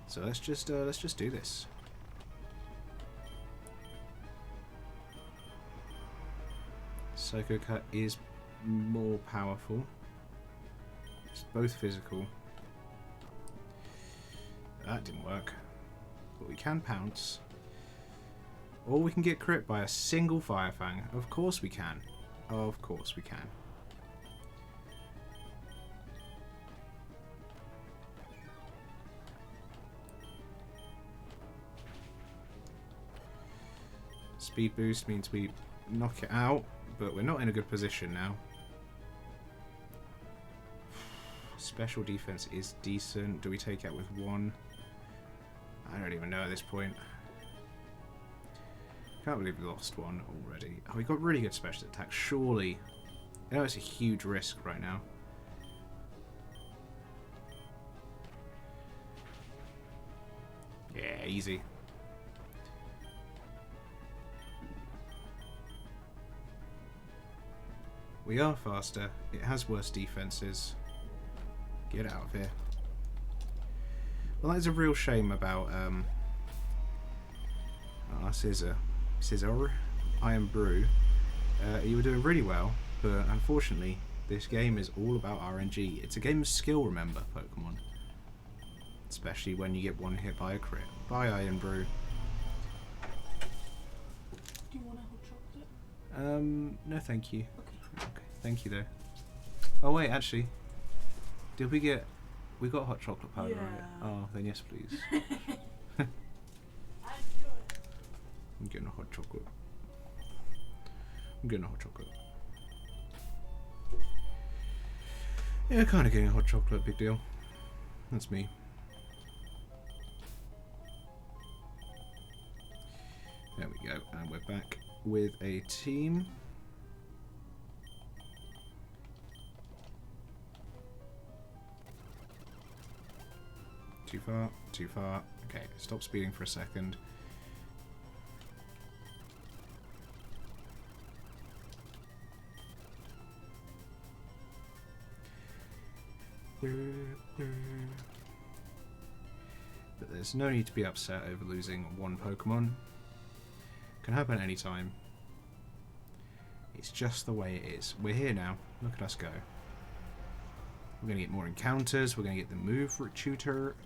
So let's just do this. Psycho Cut is more powerful. It's both physical. That didn't work. But we can pounce. Or we can get crit by a single Fire Fang. Of course we can. Of course we can. Speed boost means we knock it out, but we're not in a good position now. Special defense is decent. Do we take out with one? I don't even know at this point. Can't believe we lost one already. Oh, we got really good special attack. Surely. I know it's a huge risk right now. Yeah, easy. We are faster. It has worse defenses. Get out of here. Well, that is a real shame about Scissor, Iron Brew. You were doing really well, but unfortunately, this game is all about RNG. It's a game of skill, remember, Pokemon. Especially when you get one hit by a crit. Bye, Iron Brew. Do you want a hot chocolate? No, thank you. Okay. Okay, thank you though. Oh wait, actually, did we get? We got hot chocolate powder, right? Yeah. Oh, then yes, please. I'd do it. I'm getting a hot chocolate. I'm getting a hot chocolate. Yeah, kind of getting a hot chocolate. Big deal. That's me. There we go, and we're back with a team. Too far, too far. Okay, stop speeding for a second. But there's no need to be upset over losing one Pokemon. Can happen anytime. It's just the way it is. We're here now. Look at us go. We're going to get more encounters. We're going to get the move for tutor.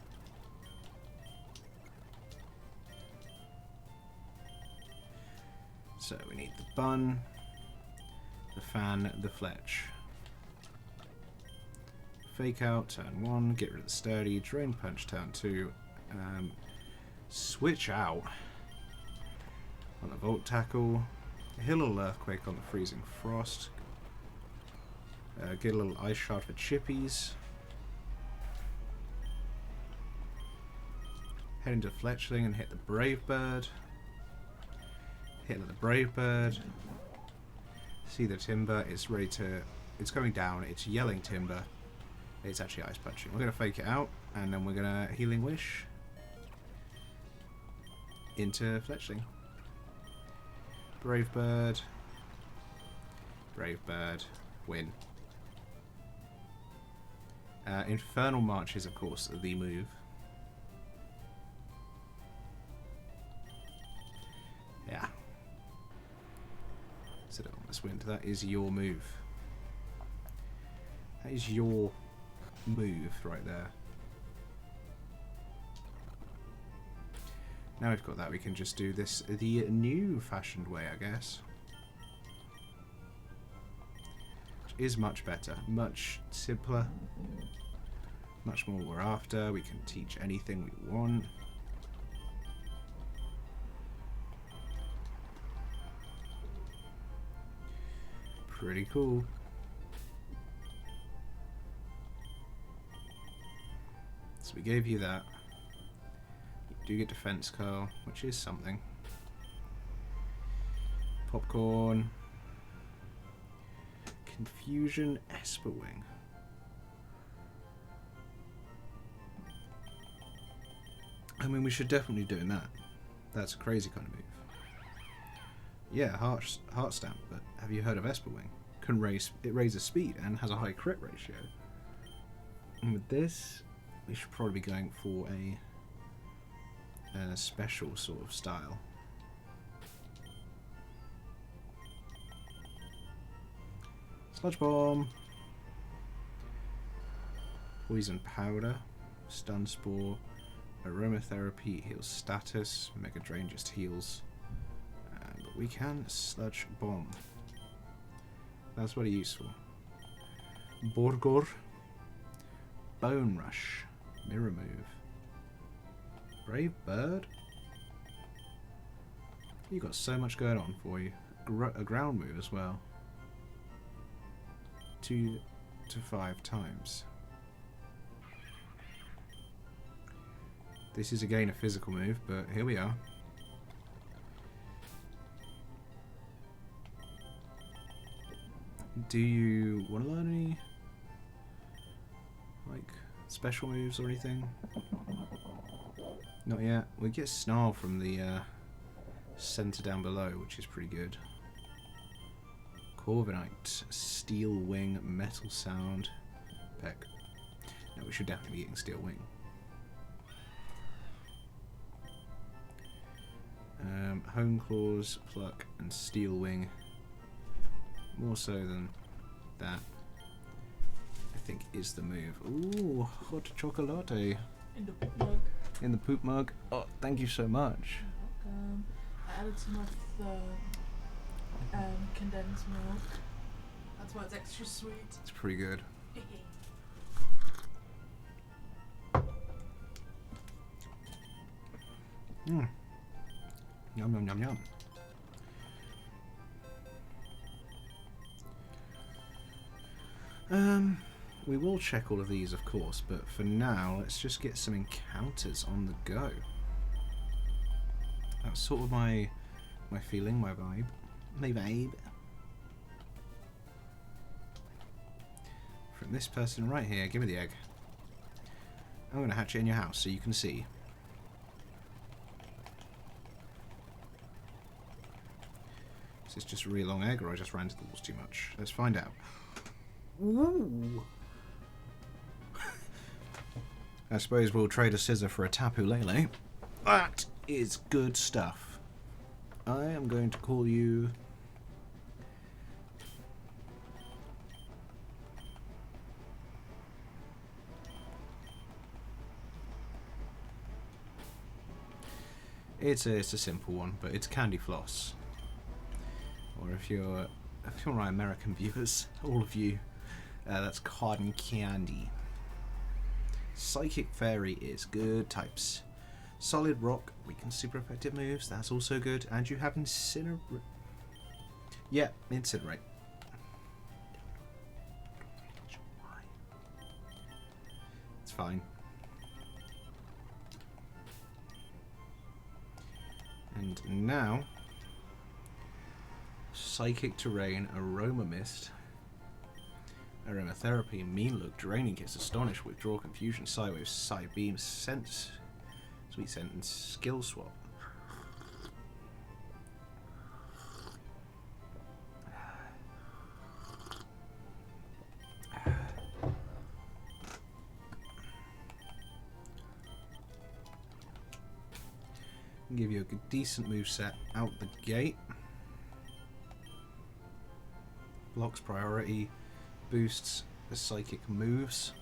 So we need the bun, the fan, the fletch. Fake out, turn 1, get rid of the sturdy, drain punch, turn 2, switch out on the volt tackle, hit a little earthquake on the freezing frost, get a little ice shard for chippies, head into fletchling and hit the brave bird, hit the brave bird, see the timber, it's ready to, it's going down, it's yelling timber. It's actually ice punching. We're going to fake it out, and then we're going to healing wish into fletchling. Brave bird, win. Infernal March is, of course, the move. Yeah. Set it on this wind. That is your move. That is your move right there. Now we've got that, we can just do this the new fashioned way, I guess. Which is much better, much simpler, much more we're after. We can teach anything we want. Pretty cool. So we gave you that. You do get defense curl, which is something. Popcorn. Confusion Esperwing. I mean, we should definitely be doing that. That's a crazy kind of move. Yeah, heart stamp, but have you heard of Esperwing? It raises speed and has a high crit ratio. And with this, we should probably be going for a special sort of style. Sludge Bomb. Poison Powder. Stun Spore. Aromatherapy heals status. Mega Drain just heals. But we can Sludge Bomb. That's very useful. Borgor. Bone Rush. Mirror Move. Brave Bird? You got so much going on for you. A ground move as well. 2 to 5 times. This is again a physical move, but here we are. Do you want to learn any like special moves or anything? Not yet. We get Snarl from the center down below, which is pretty good. Corviknight, Steel Wing, Metal Sound, Peck. No, we should definitely be getting Steel Wing. Hone Claws, Pluck, and Steel Wing. More so than that, I think, is the move. Ooh, hot chocolate. In the poop mug. In the poop mug. Oh, thank you so much. I added some of the condensed milk. That's why it's extra sweet. It's pretty good. Mmm. Yum, yum, yum, yum. We will check all of these, of course, but for now, let's just get some encounters on the go. That's sort of my feeling, my vibe. My vibe. From this person right here, give me the egg. I'm going to hatch it in your house so you can see. Is this just a really long egg, or I just ran to the walls too much? Let's find out. Ooh. I suppose we'll trade a scissor for a Tapu Lele. That is good stuff. I am going to call you... It's a simple one, but it's Candy Floss. Or if you're my American viewers, all of you, that's Cotton Candy. Psychic Fairy is good types. Solid Rock, weaken super effective moves, that's also good. And you have Incinerate. Yeah, Incinerate. It's fine. And now, Psychic Terrain, Aroma Mist, Aromatherapy, Mean Look, Draining Kiss, Astonish, Withdraw, Confusion, Psywave, Psybeam, Sense, Sweet Scent, and Skill Swap. Give you a good, decent moveset out the gate. Blocks priority, boosts the psychic moves.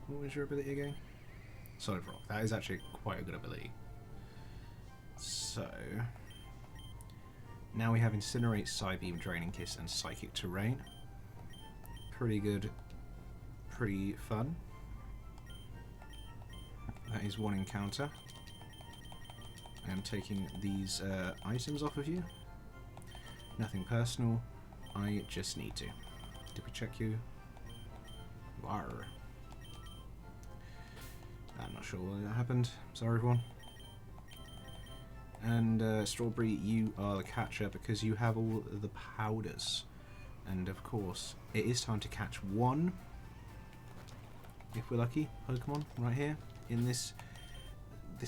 What was your ability again? Solid Rock. That is actually quite a good ability. So now we have Incinerate, Psybeam, Draining Kiss, and Psychic Terrain. Pretty good. Pretty fun. That is one encounter. I am taking these items off of you. Nothing personal. I just need to. Did we check you? Warr. I'm not sure why that happened. Sorry, everyone. And Strawberry, you are the catcher because you have all the powders. And of course, it is time to catch one, if we're lucky, Pokemon right here in this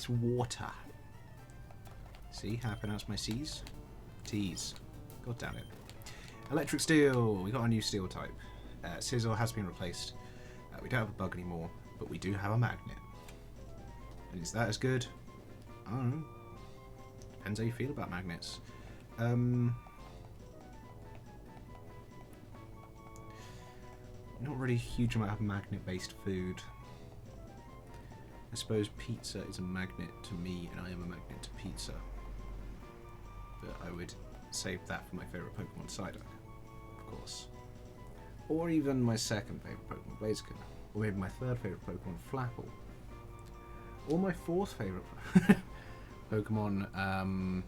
water. See how I pronounce my C's? T's. God damn it. Electric Steel. We got a new Steel type. Sizzle has been replaced. We don't have a bug anymore, but we do have a magnet. And is that as good? I don't know. Depends how you feel about magnets. Not really a huge amount of magnet-based food. I suppose pizza is a magnet to me, and I am a magnet to pizza. But I would save that for my favourite Pokemon, Psyduck, of course. Or even my second favourite Pokemon, Blaziken. Or maybe my third favourite Pokemon, Flapple. Or my fourth favourite Pokemon,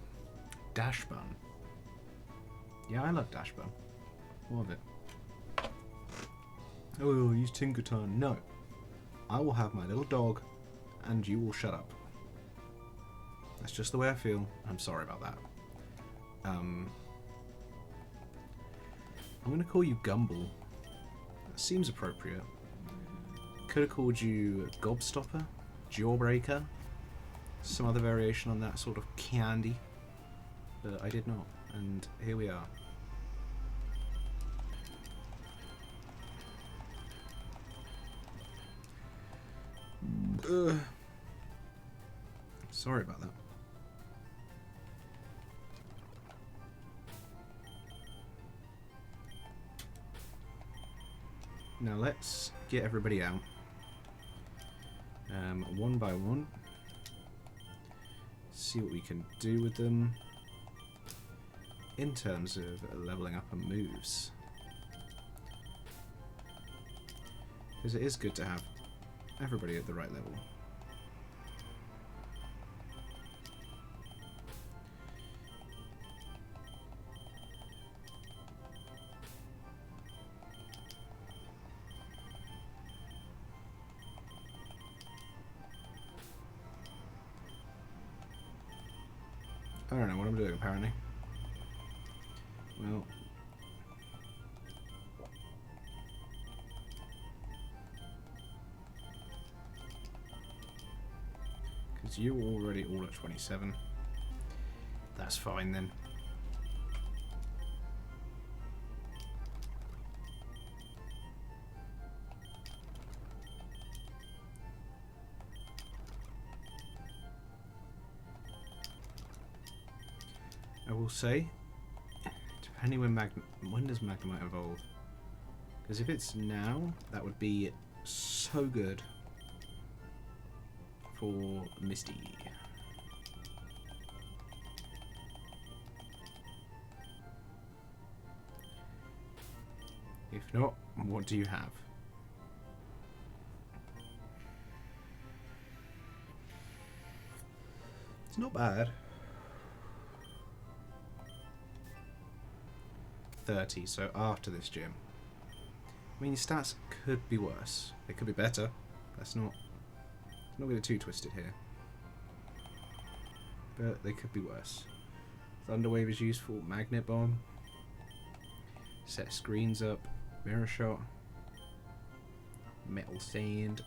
Dashbun. Yeah, I love Dashbun. More of it. Oh, use Tinkerton. No. I will have my little dog, and you will shut up. That's just the way I feel. I'm sorry about that. I'm going to call you Gumball. Seems appropriate. Could have called you Gobstopper, Jawbreaker, some other variation on that sort of candy, but I did not, and here we are. Sorry about that. Now let's get everybody out, one by one, see what we can do with them in terms of leveling up and moves, because it is good to have everybody at the right level. I don't know what I'm doing, apparently. Well, because you're already all at 27. That's fine then. I will say, depending when does Magnemite evolve? Because if it's now, that would be so good for Misty. If not, what do you have? It's not bad. 30, so after this gym. I mean, your stats could be worse. They could be better. Let's not get it too twisted here. But they could be worse. Thunderwave is useful. Magnet Bomb. Set screens up. Mirror Shot. Metal Sand.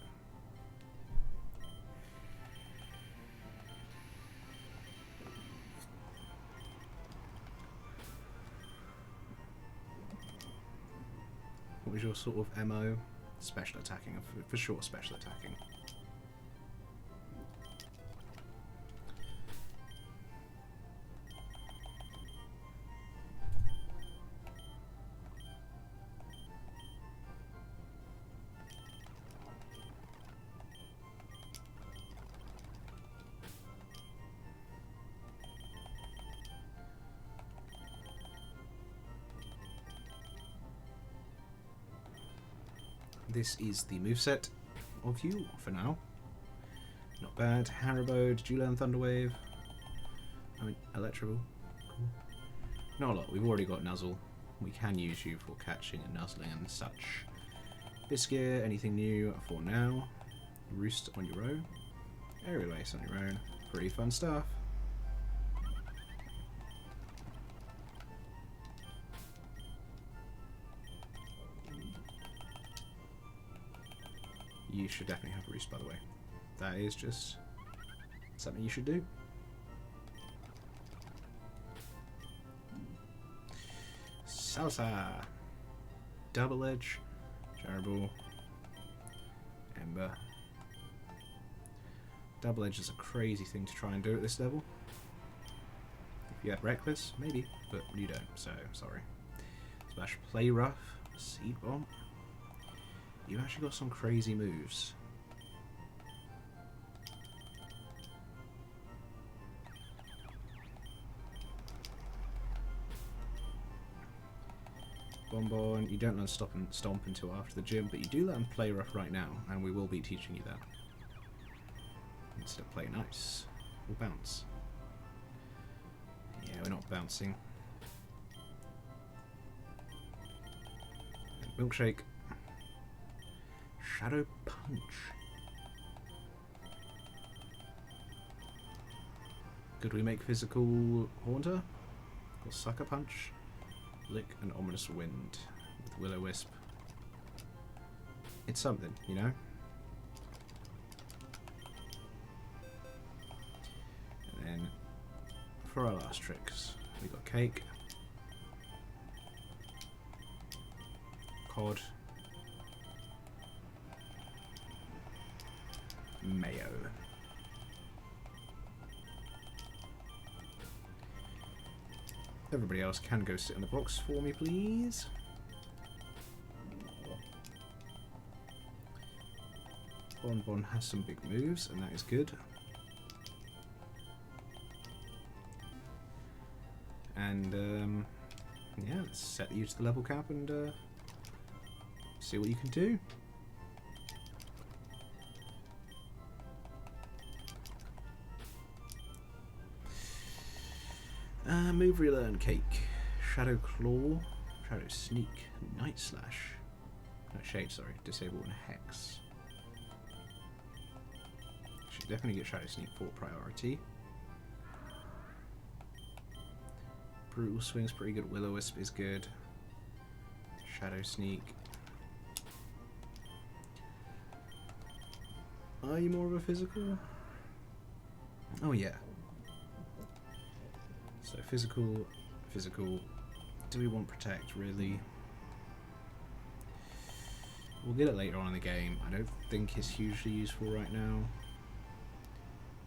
What was your sort of MO? Special attacking, for sure special attacking. This is the moveset of you for now. Not bad. Haribo, did you learn Thunderwave? I mean, Electrable. Cool. Not a lot. We've already got Nuzzle. We can use you for catching and nuzzling and such. Biscuit, anything new for now? Roost on your own. Aerial Ace on your own. Pretty fun stuff. You should definitely have a Roost, by the way. That is just something you should do. Salsa. Double Edge. Jarble. Ember. Double Edge is a crazy thing to try and do at this level. If you had Reckless, maybe, but you don't, so sorry. Smash Play Rough. Seed Bomb. You've actually got some crazy moves. Bonbon, you don't learn Stop and Stomp until after the gym, but you do learn Play Rough right now, and we will be teaching you that. Instead of Play Nice, or Bounce. Yeah, we're not bouncing. And Milkshake. Shadow Punch. Could we make physical Haunter? Or Sucker Punch? Lick and Ominous Wind with Will-O-Wisp. it's something, you know? And then for our last tricks, we got cake, cod, mayo. Everybody else can go sit in the box for me, please. Bon has some big moves, and that is good. And yeah, let's set you to the level cap and see what you can do. Move, relearn, cake, shadow claw, shadow sneak, night slash, no, shade, sorry, disable and hex. Should definitely get shadow sneak for priority. Brutal swing's pretty good. Will-O-Wisp is good. Shadow sneak. Are you more of a physical? Oh yeah. So physical. Do we want protect, really? We'll get it later on in the game. I don't think it's hugely useful right now.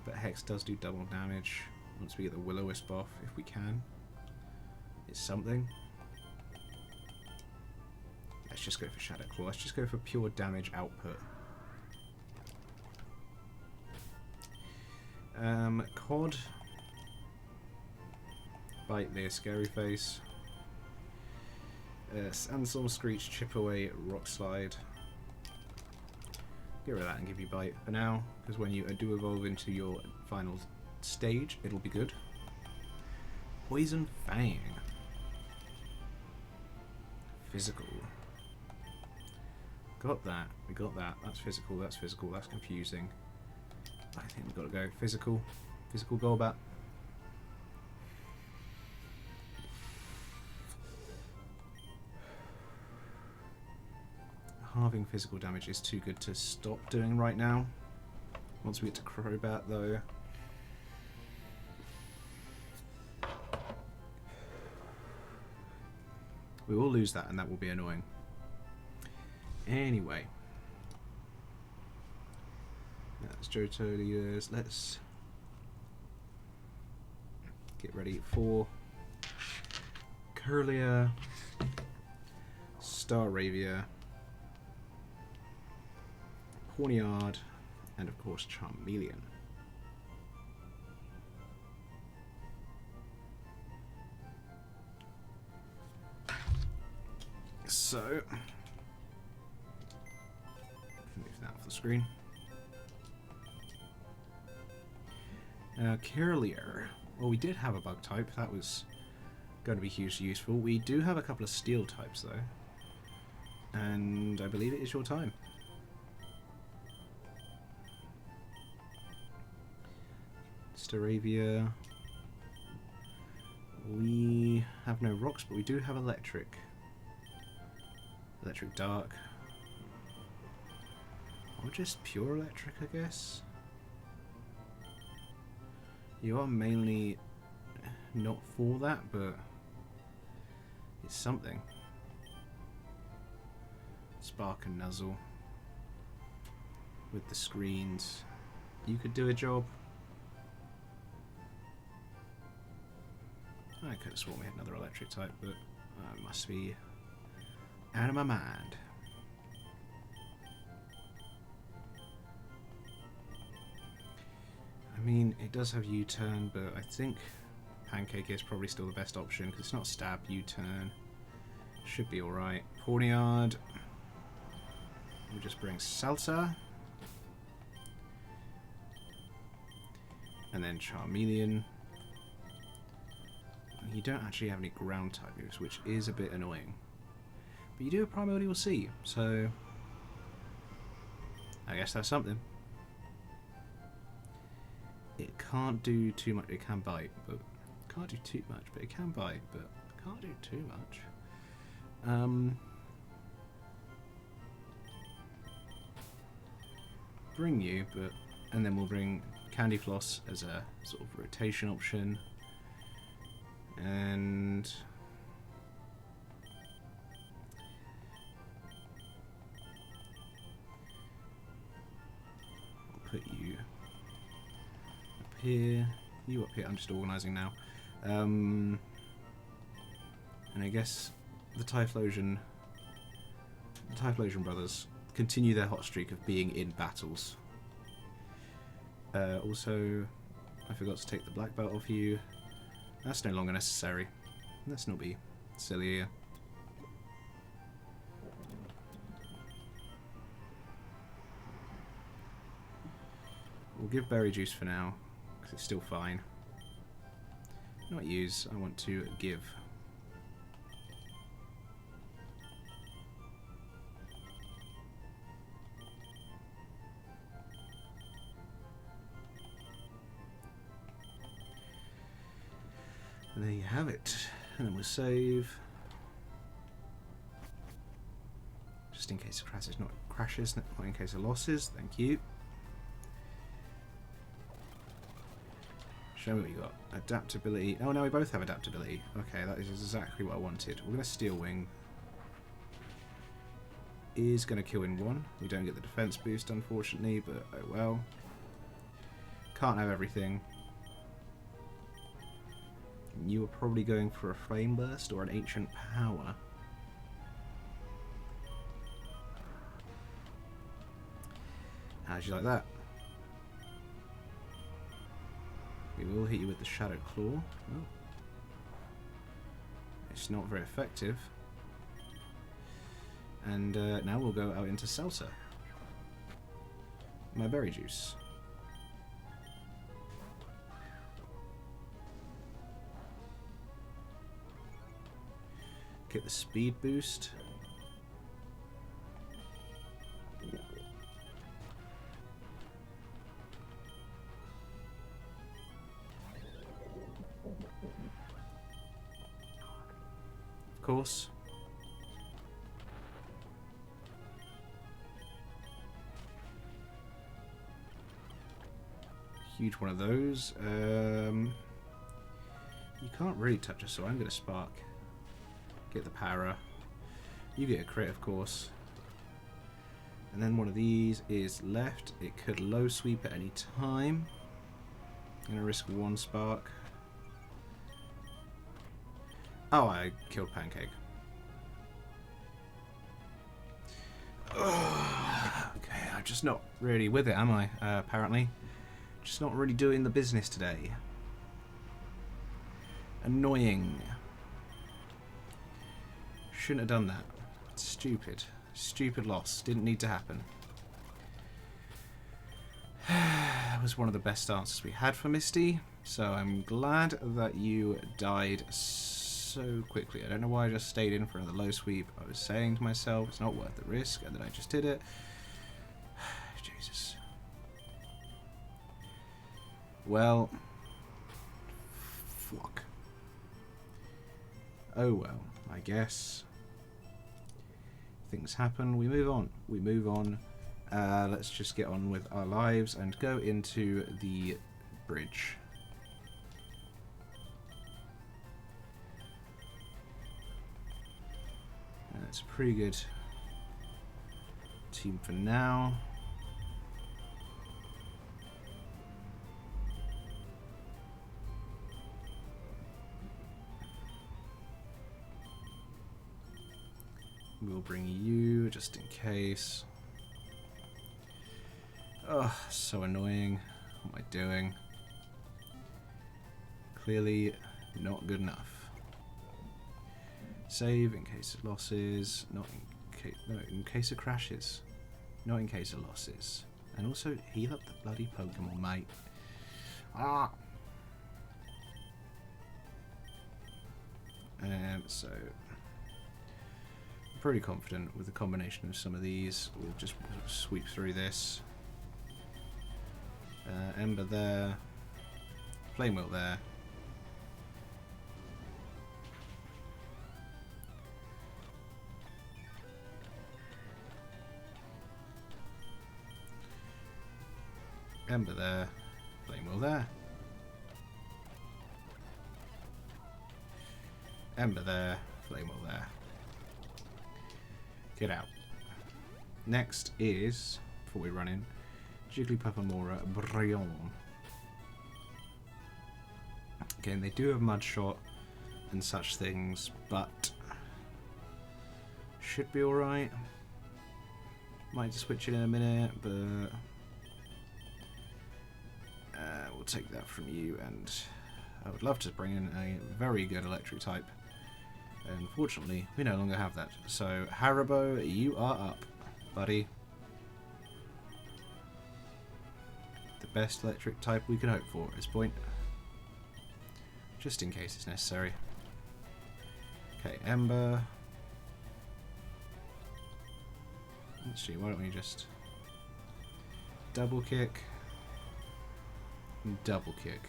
But Hex does do double damage once we get the Will-O-Wisp off, if we can. It's something. Let's just go for Shadow Claw. Let's just go for pure damage output. Cod. Bite there, Scary Face. Sandstorm, Screech, Chip Away, Rock Slide. Get rid of that and give you Bite for now, because when you do evolve into your final stage, it'll be good. Poison Fang. Physical. Got that. We got that. That's physical. That's physical. That's confusing. I think we've got to go physical. Physical Golbat. Halving physical damage is too good to stop doing right now. Once we get to Crobat, though. We will lose that, and that will be annoying. Anyway. That's Johto. Let's get ready for Curlier, Staravia, Pawniard, and of course Charmeleon. So, move that off the screen. Curlier. Well, we did have a bug type. That was going to be hugely useful. We do have a couple of steel types, though. And I believe it is your time. Staravia. We have no rocks, but we do have electric. Electric Dark. Or just pure electric, I guess. You are mainly not for that, but it's something. Spark and Nuzzle. With the screens. You could do a job. I could have sworn we had another electric type, but it must be out of my mind. I mean, it does have U-turn, but I think Pancake is probably still the best option because it's not stab, U-turn. Should be alright. Pawniard. We'll just bring Salsa. And then Charmeleon. You don't actually have any ground type moves, which is a bit annoying. But you do have Primordial Sea, so I guess that's something. It can't do too much. It can bite, but can't do too much. But it can bite, but can't do too much. bring you, and then we'll bring Candy Floss as a sort of rotation option. And I'll put you up here, you up here. I'm just organising now. And I guess the Typhlosion brothers continue their hot streak of being in battles. Also, I forgot to take the black belt off you. That's no longer necessary. Let's not be silly here. We'll give berry juice for now, because it's still fine. Not use, I want to give. And there you have it. And then we'll save. Just in case it crashes, not in case of losses. Thank you. Show me what you got. Adaptability. Oh no, we both have adaptability. Okay, that is exactly what I wanted. We're going to Steel Wing. Is going to kill in one. We don't get the defense boost, unfortunately, but oh well. Can't have everything. You were probably going for a Flame Burst or an Ancient Power. How'd you like that? We will hit you with the Shadow Claw. Oh. It's not very effective. And now we'll go out into Seltzer. My Berry Juice. Get the speed boost. Of course. Huge one of those. You can't really touch us, so I'm going to Spark. Get the para. You get a crit, of course. And then one of these is left. It could low sweep at any time. I'm going to risk one Spark. Oh, I killed Pancake. Okay, I'm just not really with it, am I? Apparently. Just not really doing the business today. Annoying. Shouldn't have done that. Stupid. Stupid loss. Didn't need to happen. That was one of the best answers we had for Misty, so I'm glad that you died so quickly. I don't know why I just stayed in for another low sweep. I was saying to myself, it's not worth the risk, and then I just did it. Jesus. Well. Fuck. Oh well, I guess. Things happen, we move on. We move on. Let's just get on with our lives and go into the bridge. That's a pretty good team for now. We'll bring you just in case. Oh, so annoying. What am I doing? Clearly not good enough. Save in case of losses. Not in case. No, in case of crashes. Not in case of losses. And also heal up the bloody Pokemon, mate. Ah. So. Pretty confident with the combination of some of these. We'll just sweep through this. Ember there. Flame Wheel there. Ember there. Flame Wheel there. Ember there. Flame Wheel there. Get out. Next is, before we run in, Jigglypuff Amora Brillon. Again, they do have Mud Shot and such things, but should be alright. Might just switch it in a minute, but we'll take that from you, and I would love to bring in a very good electric type. Unfortunately, we no longer have that. So, Haribo, you are up, buddy. The best electric type we can hope for at this point. Just in case it's necessary. Okay, Ember. Actually, why don't we just double kick and double kick.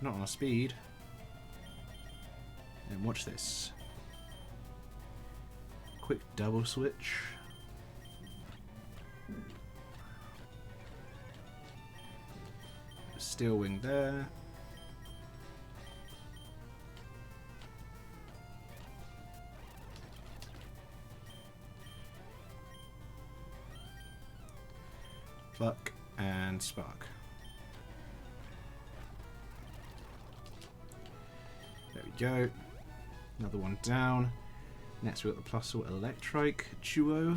Not on our speed. And watch this. Quick double switch. Steel Wing there. Pluck and Spark. There we go. Another one down. Next we've got the Plusle Electrike Duo.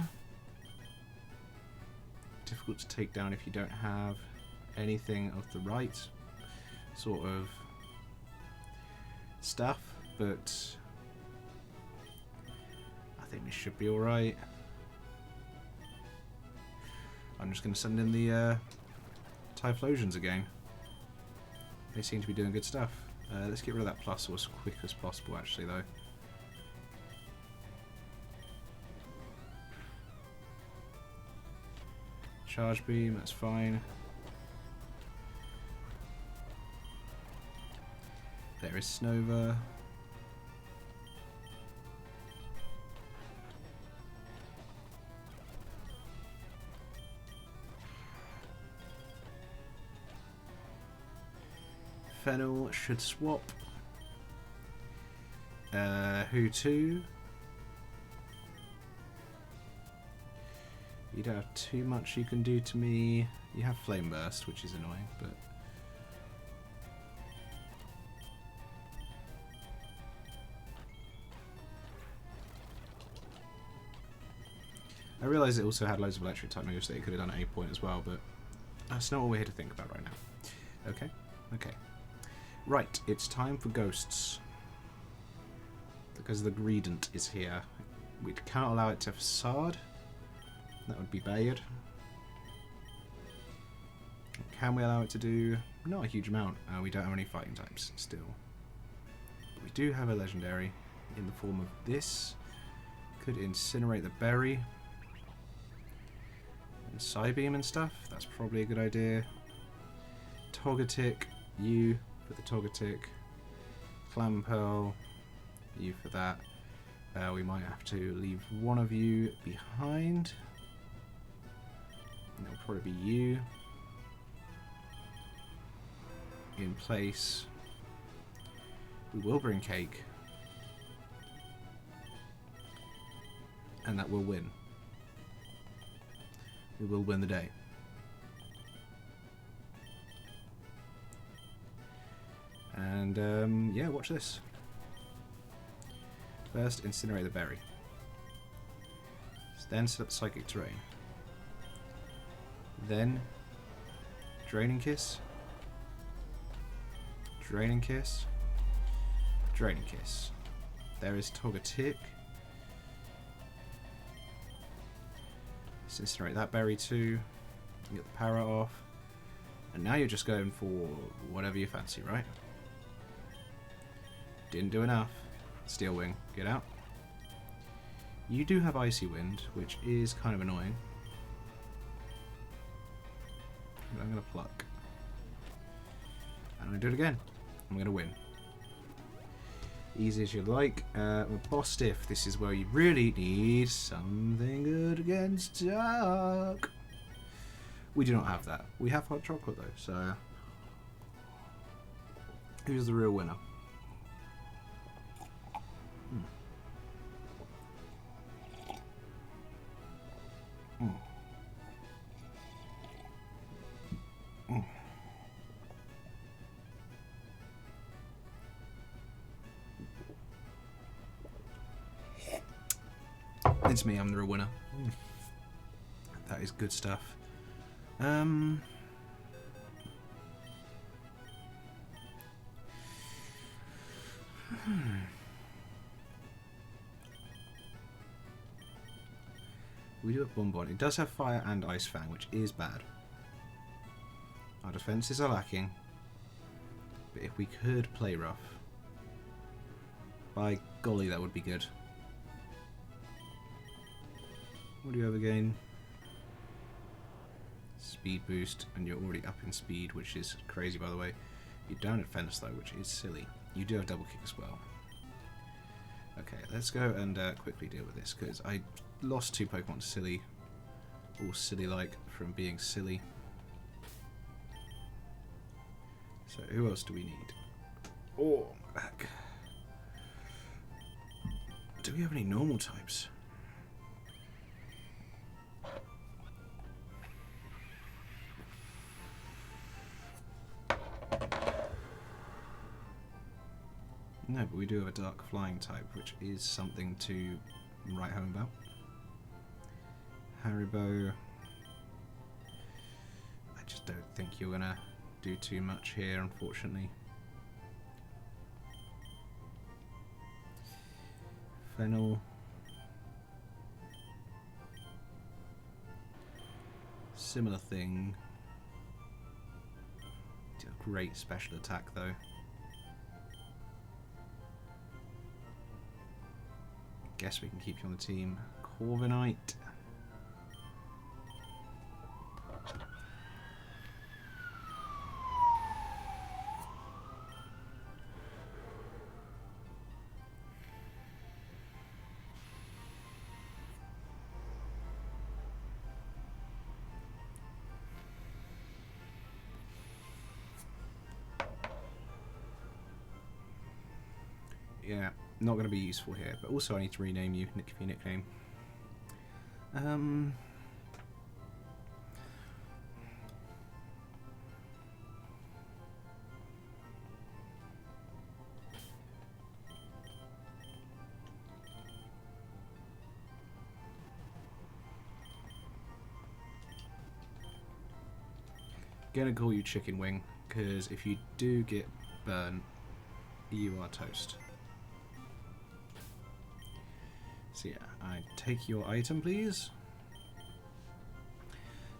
Difficult to take down if you don't have anything of the right sort of stuff, but I think we should be alright. I'm just going to send in the Typhlosions again. They seem to be doing good stuff. Let's get rid of that Plusle as quick as possible, actually, though. Charge Beam, that's fine. There is Snova. Fennel should swap. Who to? You don't have too much you can do to me. You have Flame Burst, which is annoying, but I realise it also had loads of electric type moves that it could have done at a point as well, but that's not what we're here to think about right now. Okay, okay. Right, it's time for ghosts. Because the Greedent is here. We cannot allow it to facade. That would be bad. Can we allow it to do? Not a huge amount. We don't have any fighting types still. But we do have a legendary in the form of this. Could incinerate the berry. And Psybeam and stuff. That's probably a good idea. Togetic, you for the Togetic. Clamperl, you for that. We might have to leave one of you behind. And it'll probably be you. In place. We will bring Cake. And that will win. We will win the day. And yeah, watch this. First, incinerate the berry. Then set up Psychic Terrain. Then Draining Kiss. Draining Kiss. Draining Kiss. There is Togetic. Let's incinerate that berry too. Get the power off. And now you're just going for whatever you fancy, right? Didn't do enough. Steel Wing, get out. You do have Icy Wind, which is kind of annoying. But I'm going to pluck. And I'm going to do it again. I'm going to win. Easy as you like. With Boss Stiff, this is where you really need something good against dark. We do not have that. We have hot chocolate though, so who's the real winner? It's me, I'm the real winner. That is good stuff. We do have Bonbon. It does have Fire and Ice Fang, which is bad. Our defences are lacking. But if we could play rough, by golly, that would be good. What do you have again? Speed boost, and you're already up in speed, which is crazy, by the way. You're down at Fence, though, which is silly. You do have double kick as well. Okay, let's go and quickly deal with this, because I lost 2 Pokemon to silly, or silly-like, from being silly. So, who else do we need? Oh, heck. Do we have any normal types? No, but we do have a dark flying type, which is something to write home about. Haribo. I just don't think you're gonna do too much here, unfortunately. Fennel. Similar thing. Did a great special attack though. Guess we can keep you on the team. Corviknight. Yeah, not going to be useful here, but also I need to rename you, give you a nickname. Gonna call you Chicken Wing, because if you do get burnt, you are toast. So yeah, I take your item, please.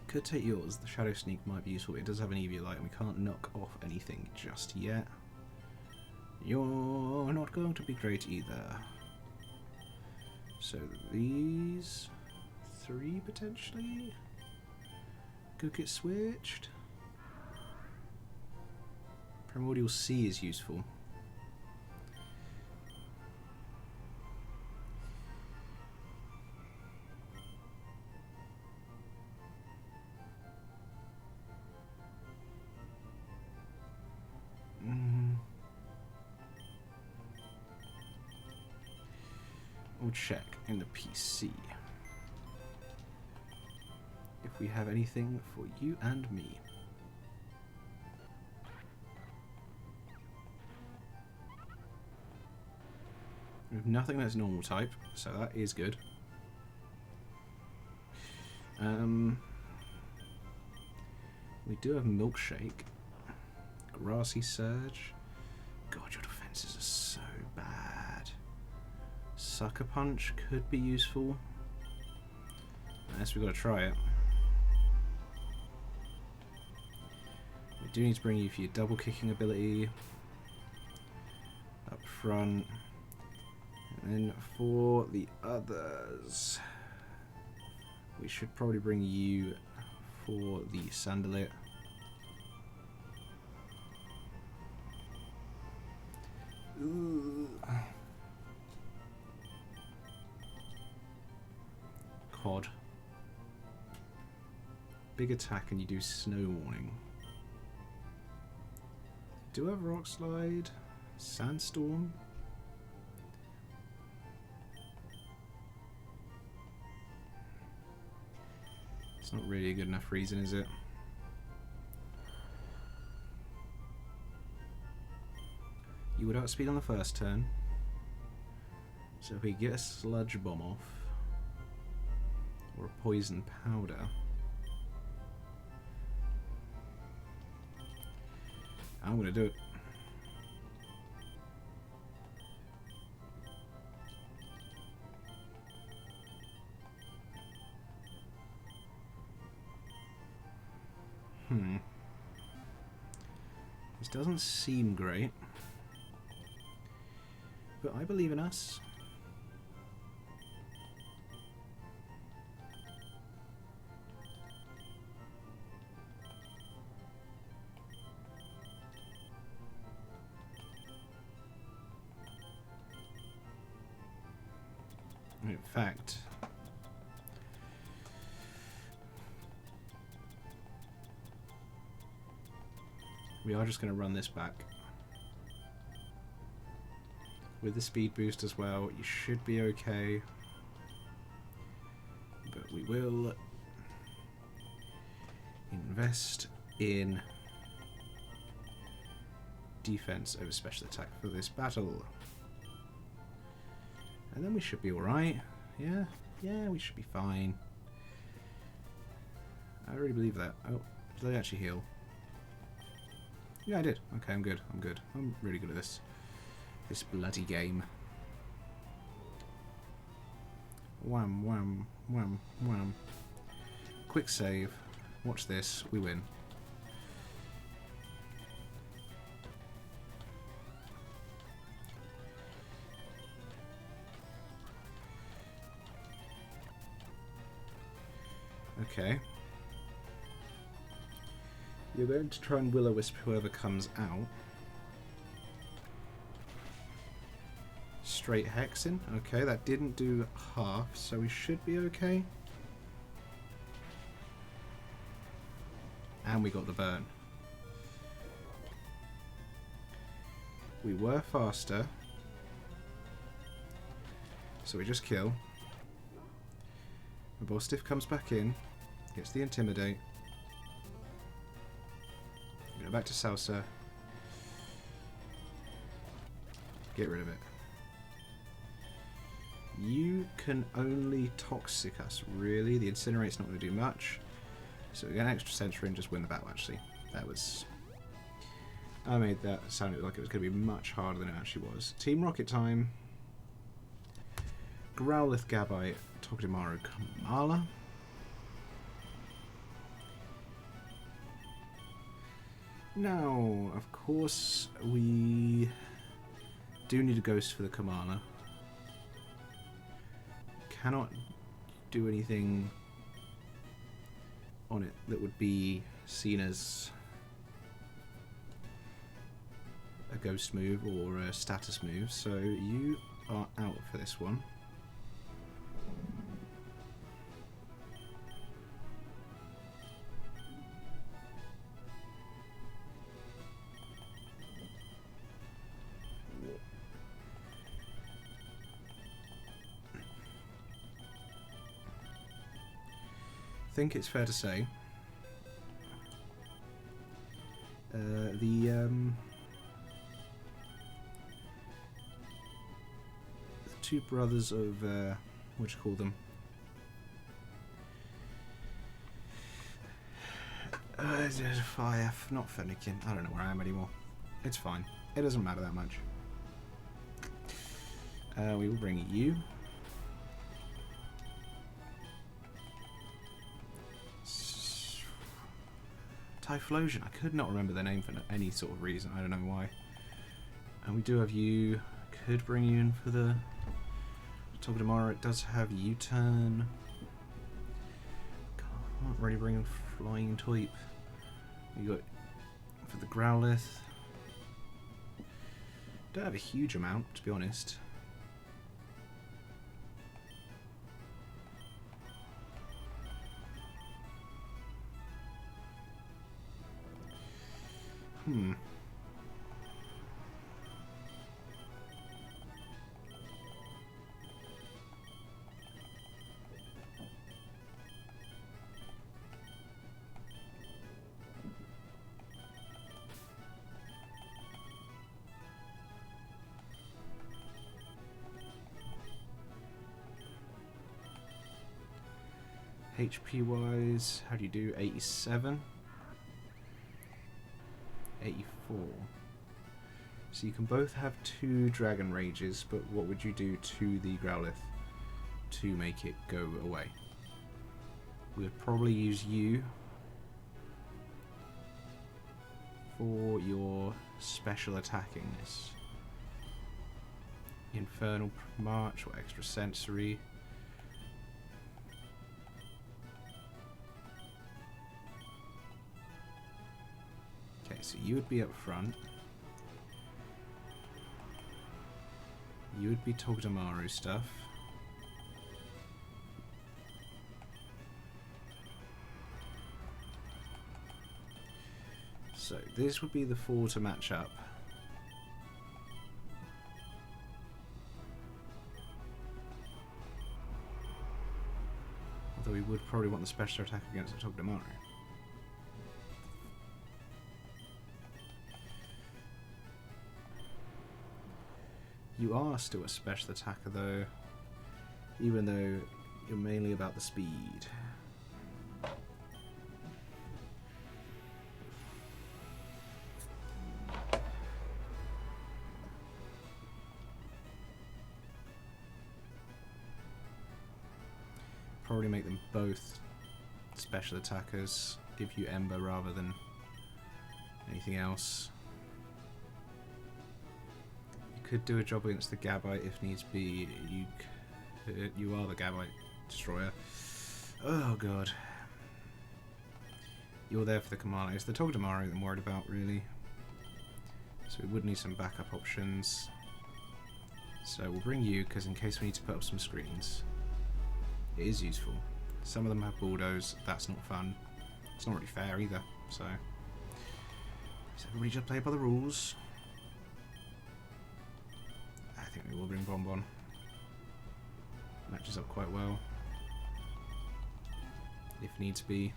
Could take yours. The Shadow Sneak might be useful. It does have an Eviolite, and we can't knock off anything just yet. You're not going to be great either. So these 3 potentially could get switched. Primordial Sea is useful. We'll check in the PC if we have anything for you and me. We have nothing that's normal type, so that is good. We do have Milkshake, Grassy Surge. God, your defenses are so bad. Sucker Punch could be useful. Unless we've got to try it. We do need to bring you for your double kicking ability. Up front. And then for the others, we should probably bring you for the Sandalit. Ooh. pod. Big attack and you do snow warning. Do have rock slide, sandstorm. It's not really a good enough reason, is it? You would outspeed on the first turn. So if we get a sludge bomb off, or a poison powder, I'm gonna do it. This doesn't seem great, but I believe in us. In fact, we are just going to run this back. With the speed boost as well, you should be okay. But we will invest in defense over special attack for this battle. And then we should be alright. Yeah, we should be fine. I really believe that. Oh, did I actually heal? Yeah, I did. Okay, I'm good. I'm really good at this. This bloody game. Wham, wham, wham, wham. Quick save. Watch this. We win. Okay. You're going to try and will-o-wisp whoever comes out. Straight hexing. Okay, that didn't do half, so we should be okay. And we got the burn. We were faster. So we just kill. The boss stiff comes back in. Gets the intimidate. Go back to Salsa. Get rid of it. You can only toxic us, really. The Incinerate's not going to do much. So we get an extra century and just win the battle, actually. That was... I made that sound like it was going to be much harder than it actually was. Team Rocket time. Growlithe, Gabite, Togedemaru, Kamala. Now, of course, we do need a ghost for the Kamala. Cannot do anything on it that would be seen as a ghost move or a status move, so you are out for this one. I think it's fair to say the two brothers of what do you call them? Fire, not Fennekin. I don't know where I am anymore. It's fine. It doesn't matter that much. We will bring you. Typhlosion. I could not remember their name for any sort of reason. I don't know why. And we do have you. Could bring you in for the Togedemaru. It does have U-turn. Can't really bring in Flying Toip. You got for the Growlithe. Don't have a huge amount, to be honest. HP wise, how do you do? 87? 84. So you can both have 2 Dragon Rages, but what would you do to the Growlithe to make it go away? We would probably use you for your special attackingness. Infernal March or extra sensory. Okay, so you would be up front. You would be Togedemaru stuff. So this would be the 4 to match up. Although we would probably want the special attack against the Togedemaru. You are still a special attacker though, even though you're mainly about the speed. Probably make them both special attackers, give you Ember rather than anything else. Could do a job against the Gabite if needs be. You are the Gabite destroyer. Oh god. You're there for the Kamala. It's the Togedemaru that I'm worried about really. So we would need some backup options. So we'll bring you because in case we need to put up some screens. It is useful. Some of them have bulldoze. That's not fun. It's not really fair either. So everybody just play by the rules. I think we will bring Bonbon. Matches up quite well. If needs be.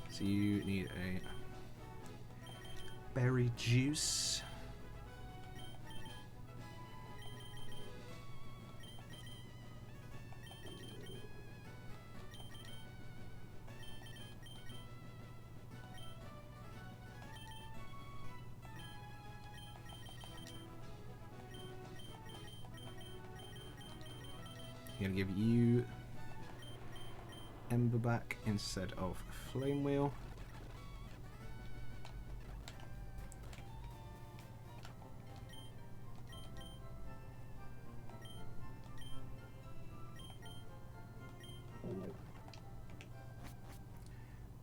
So you need a berry juice. I'm going to give you Ember back instead of Flame Wheel.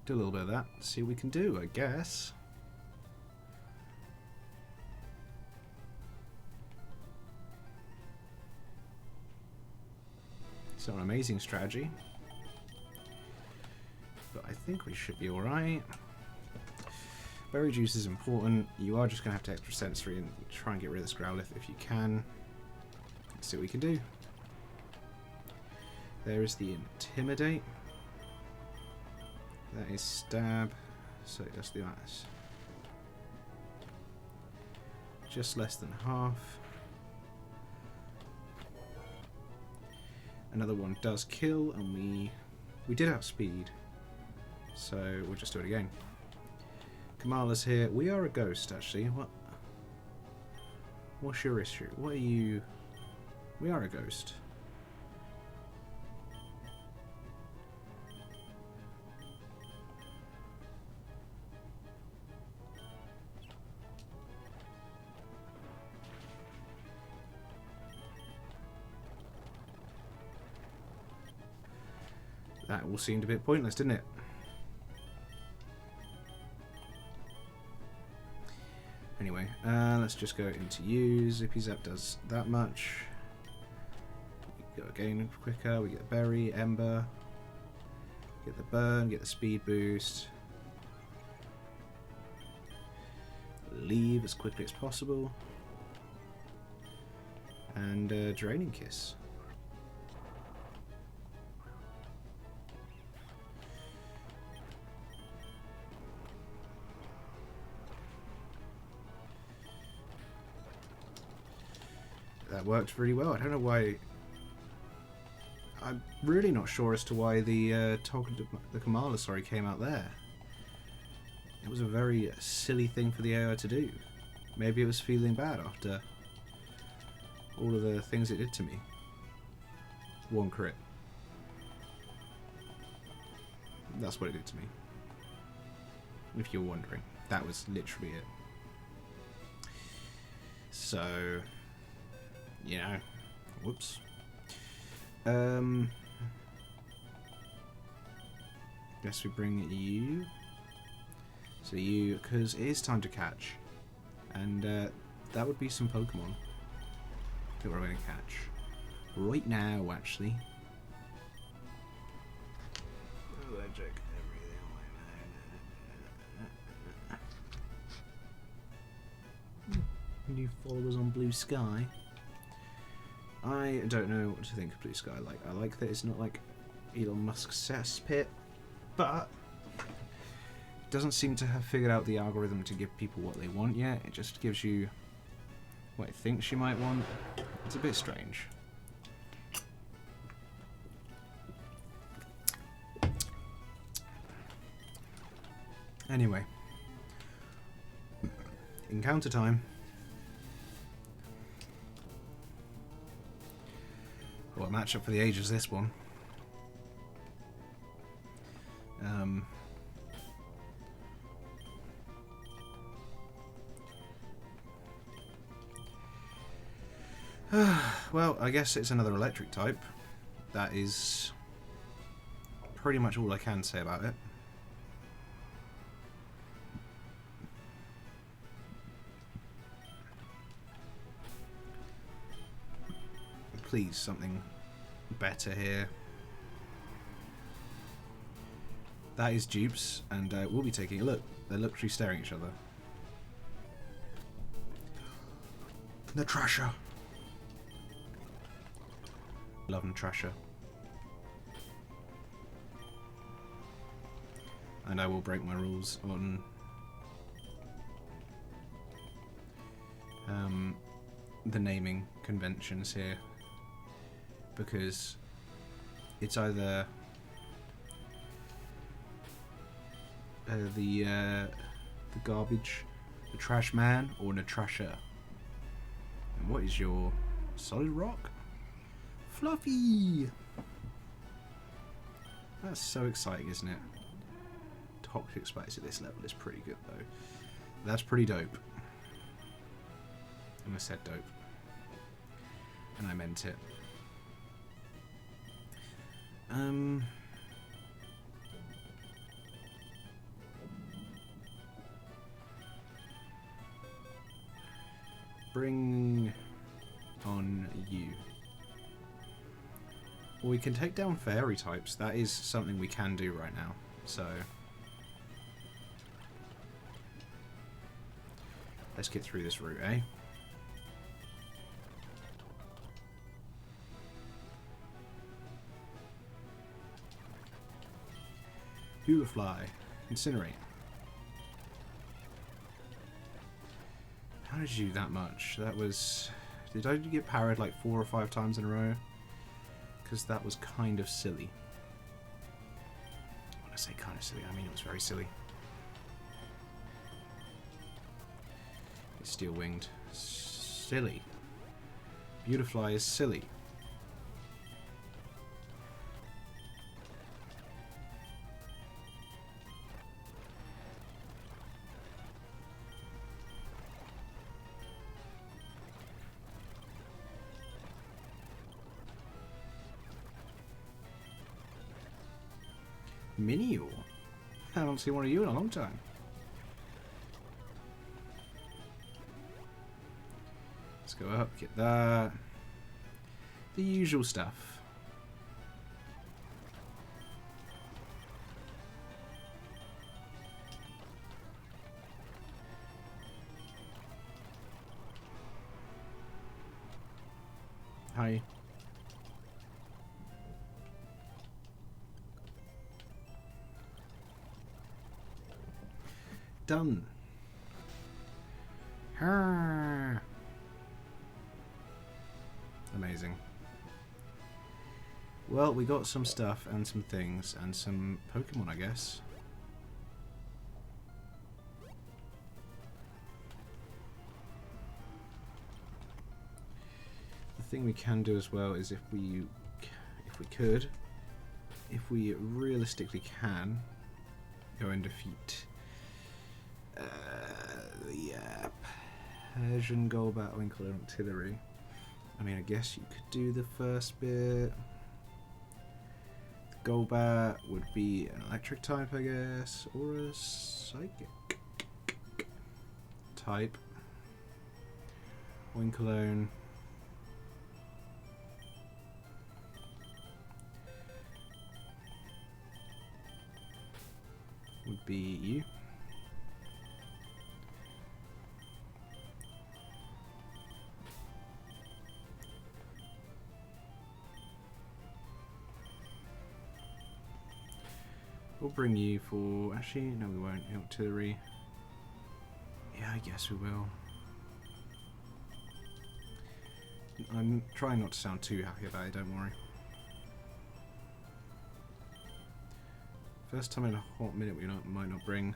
Do a little bit of that, see what we can do, I guess. It's not an amazing strategy, but I think we should be alright. Berry juice is important. You are just going to have to extra sensory and try and get rid of this Growlithe if you can. Let's see what we can do. There is the Intimidate. That is Stab, so it does the ice. Just less than half. Another one does kill, and we did have speed, so we'll just do it again. Kamala's here. We are a ghost, actually. What's your issue? What are you? We are a ghost. That all seemed a bit pointless, didn't it? Anyway, let's just go into use. Zippy Zap does that much. Go again quicker. We get berry, ember. Get the burn, get the speed boost. Leave as quickly as possible. And draining kiss. That worked really well. I don't know why. I'm really not sure as to why the Kamala, sorry, came out there. It was a very silly thing for the AI to do. Maybe it was feeling bad after all of the things it did to me. One crit. That's what it did to me. If you're wondering. That was literally it. So, you know, whoops. Guess we bring you. So you, because it is time to catch. And that would be some Pokemon that we're going to catch. Right now, actually. Allergic, everything. New followers on Blue Sky. I don't know what to think of Blue Sky. I like that it's not like Elon Musk's cesspit, but it doesn't seem to have figured out the algorithm to give people what they want yet. It just gives you what it thinks you might want. It's a bit strange. Anyway, encounter time. What a matchup for the ages, this one. Well, I guess it's another electric type. That is pretty much all I can say about it. Please, something better here. That is dupes, and we'll be taking a look. They're literally staring at each other. Natrasha. Love Natrasha. And I will break my rules on the naming conventions here. Because it's either the garbage, the trash man, or Natrasha. And what is your solid rock? Fluffy! That's so exciting, isn't it? Toxic Spice at this level is pretty good, though. That's pretty dope. And I said dope. And I meant it. Bring on you. Well, we can take down fairy types. That is something we can do right now. So let's get through this route, eh? Fly, incinerate. How did you do that much? That was... Did I get parried like 4 or 5 times in a row? Because that was kind of silly. When I say kind of silly, I mean it was very silly. It's steel winged. Silly. Beautifly is silly. Minior? I haven't seen one of you in a long time. Let's go up, get that. The usual stuff. Hi. Done. Arrgh. Amazing. Well, we got some stuff and some things and some Pokemon, I guess. The thing we can do as well is if we realistically can go and defeat the Persian Golbat Winkler Artillery. I mean, I guess you could do the first bit. The Golbat would be an electric type, I guess, or a psychic type. Winkalone. Would be you. We'll bring you for... Actually, no we won't. Artillery. Yeah, I guess we will. I'm trying not to sound too happy about it, don't worry. First time in a hot minute we might not bring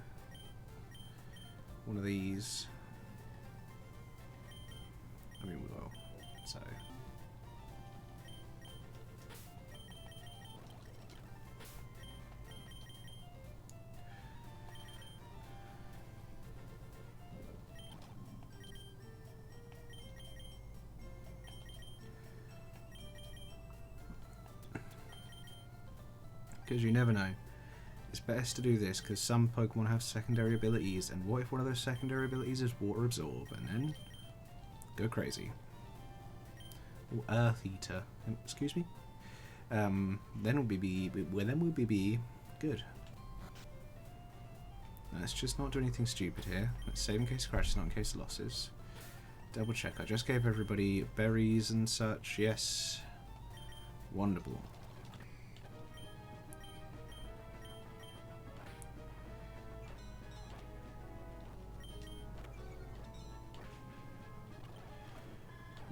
one of these. I mean, we will. So... because you never know. It's best to do this because some Pokemon have secondary abilities, and what if one of those secondary abilities is Water Absorb, and then go crazy. Or Earth Eater. Excuse me? Then we'll be good. Let's just not do anything stupid here. Let's save in case of scratches, not in case of losses. Double check. I just gave everybody berries and such. Yes. Wonderful.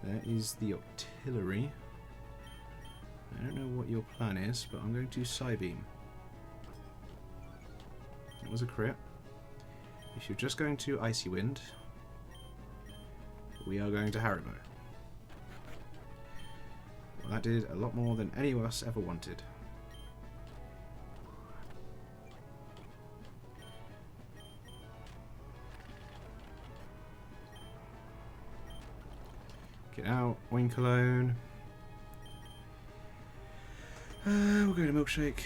There is the artillery. I don't know what your plan is, but I'm going to Psybeam. It was a crit. If you're just going to Icy Wind, we are going to Haribo. Well, that did a lot more than any of us ever wanted. Get out, Winkalone. We'll go to Milkshake.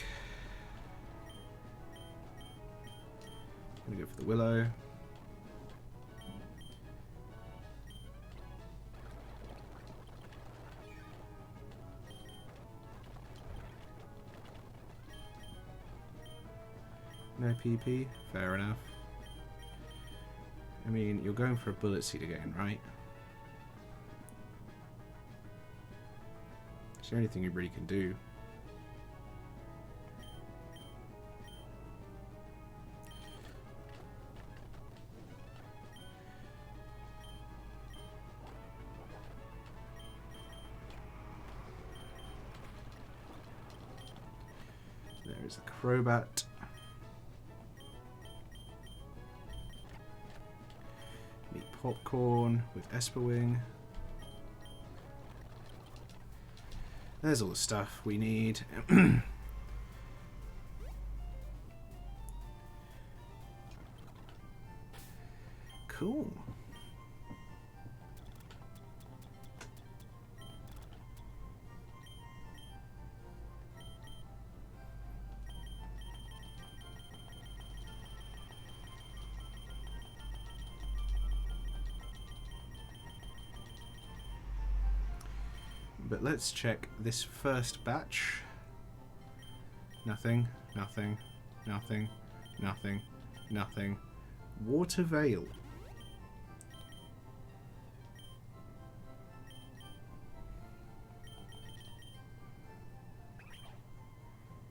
I'm gonna go for the Willow. No PP, fair enough. I mean, you're going for a Bullet Seed again, right? It's the only thing you really can do. There is a Crobat. Meet Popcorn with Esperwing. There's all the stuff we need. Cool. But let's check this first batch. Nothing, nothing, nothing, nothing, nothing. Water Veil.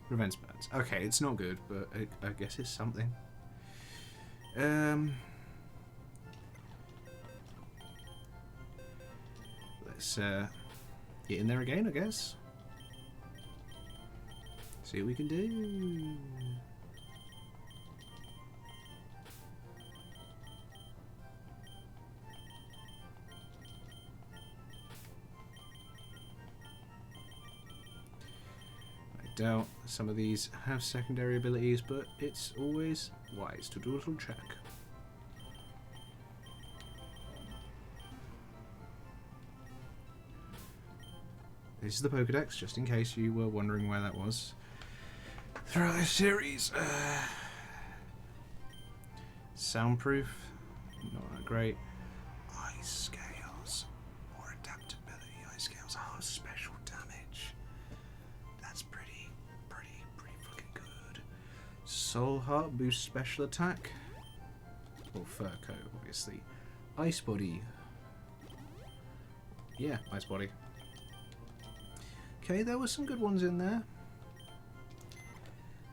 Prevents burns. Okay, it's not good, but I guess it's something. Let's get in there again, I guess. See what we can do. I doubt some of these have secondary abilities, but it's always wise to do a little check. This is the Pokédex, just in case you were wondering where that was. Throughout this series, soundproof, not that great. Ice scales, more adaptability. Ice scales are special damage. That's pretty fucking good. Soul Heart boosts special attack. Or Fur Coat, obviously. Ice Body. Yeah, Ice Body. Okay, there were some good ones in there.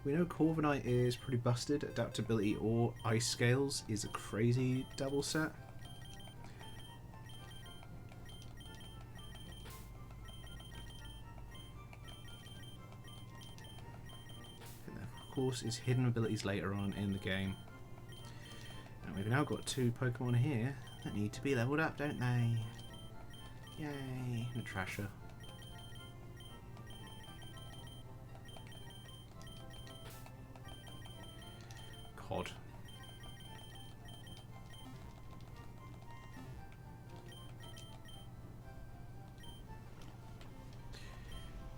We know Corviknight is pretty busted. Adaptability or Ice Scales is a crazy double set. And there, of course, is hidden abilities later on in the game. And we've now got 2 Pokemon here that need to be leveled up, don't they? Yay! And a Trasher. Cod.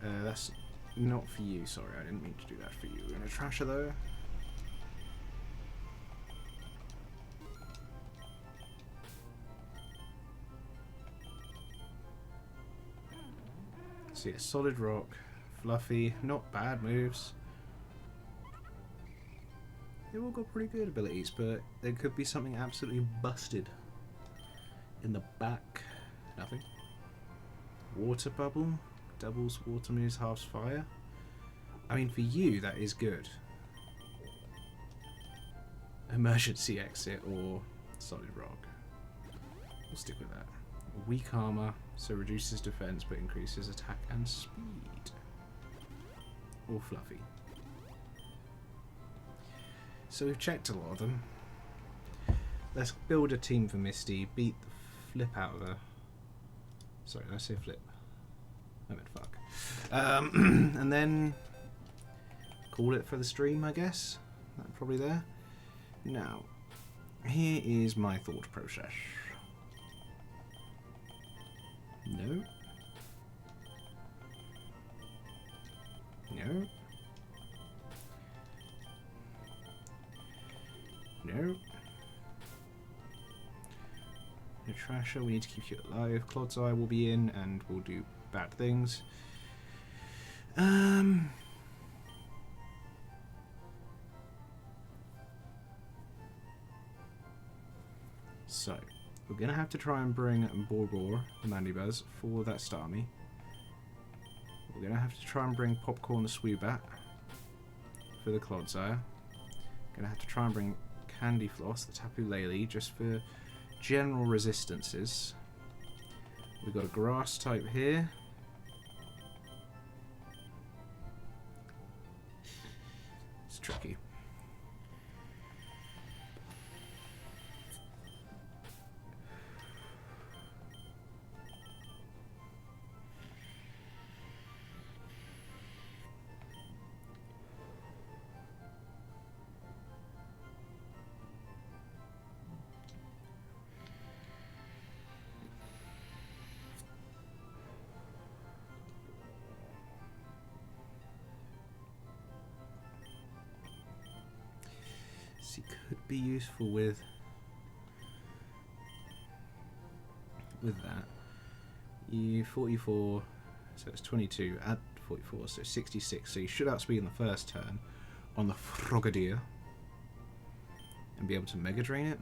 That's not for you, sorry, I didn't mean to do that for you. We're gonna Trasher though. So yeah, Solid Rock, Fluffy, not bad moves. They've all got pretty good abilities, but there could be something absolutely busted in the back. Nothing. Water Bubble. Doubles water moves, halves fire. I mean, for you, that is good. Emergency Exit or Solid Rock. We'll stick with that. Weak armor, so reduces defense but increases attack and speed. Or Fluffy. So we've checked a lot of them. Let's build a team for Misty, beat the flip out of her. Sorry, did I say flip? I meant fuck. And then call it for the stream, I guess. That's probably there. Now, here is my thought process. No. No. No. No Trasher, we need to keep you alive. Clod's Eye will be in and will do bad things. So, we're going to have to try and bring Borbor, the Mandibuzz, for that Starmie. We're going to have to try and bring Popcorn the Swoobat for the Clodsire. Going to have to try and bring Candy Floss, the Tapu Lele, just for general resistances. We've got a Grass type here. It's tricky. He could be useful with that. You 44 So it's 22, add 44, so 66. So you should outspeed in the first turn on the Frogadier and be able to Mega Drain it.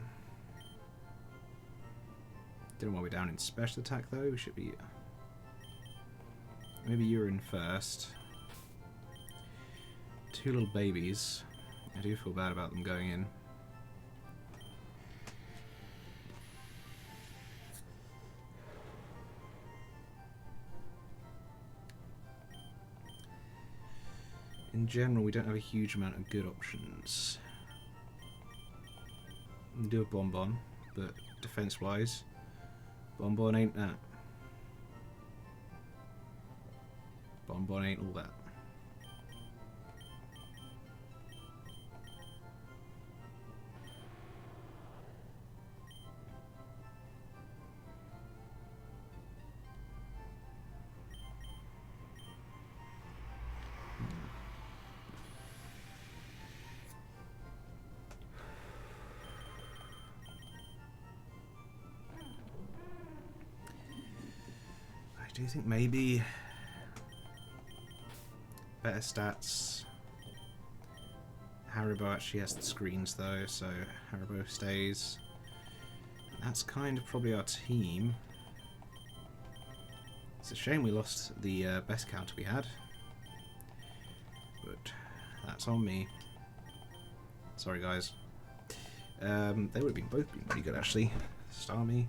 Don't know why we're down in special attack though. We should be. Maybe you're in first. Two little babies. I do feel bad about them going in. In general, we don't have a huge amount of good options. We do have Bonbon, but defense-wise, Bonbon ain't that. Bonbon ain't all that. I do think maybe better stats. Haribo actually has the screens though, so Haribo stays. That's kind of probably our team. It's a shame we lost the best counter we had, but that's on me. Sorry guys. They would have both been pretty good actually. Starmie.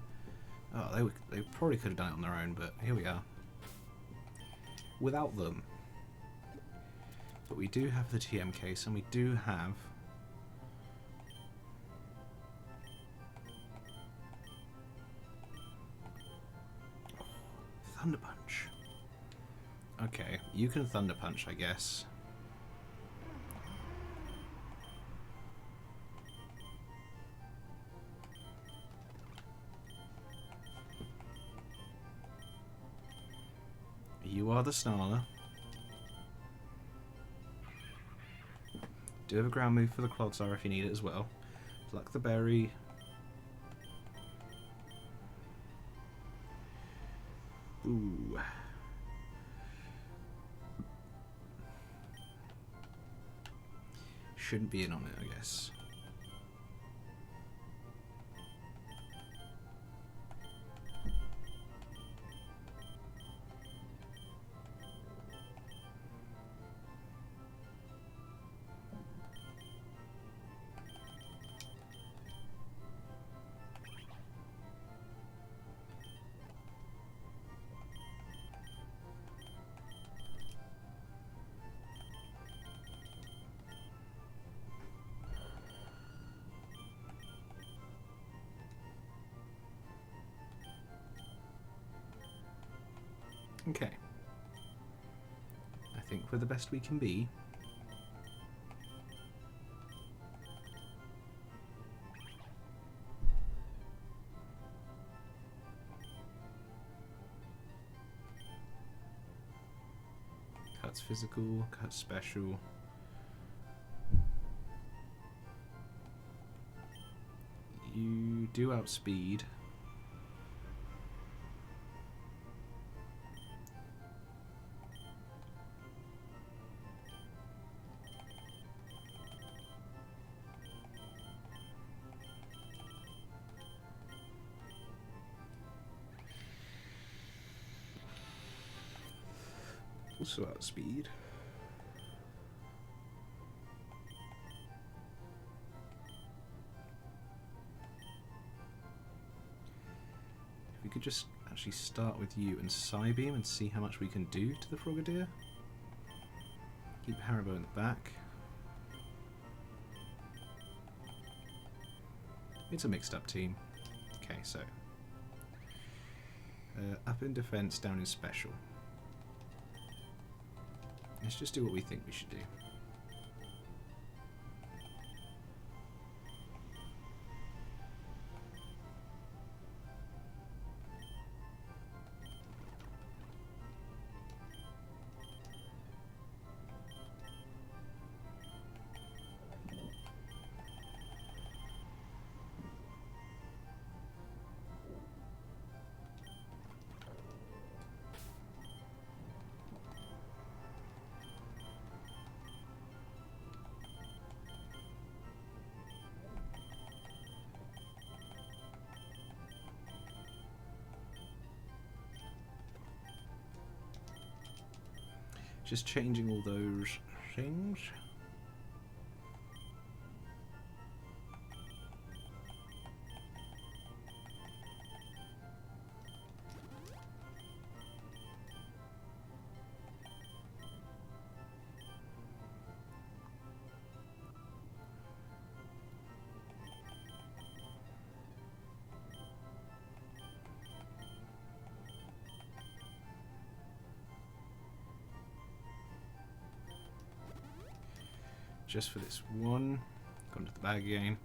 Oh, they probably could have done it on their own, but here we are. Without them. But we do have the TM case, and we do have... Oh, Thunder Punch. Okay, you can Thunder Punch, I guess. You are the Snarler. Do have a ground move for the Clodsire if you need it as well. Pluck the berry. Ooh. Shouldn't be in on it, I guess. Okay. I think we're the best we can be. Cuts physical, cuts special. You do outspeed. Also outspeed. If we could just actually start with you and Psybeam and see how much we can do to the Frogadier. Keep Haribo in the back. It's a mixed up team. Okay, so up in defense, down in special. Let's just do what we think we should do. Just changing all those things. Just for this one. Gone to the bag again.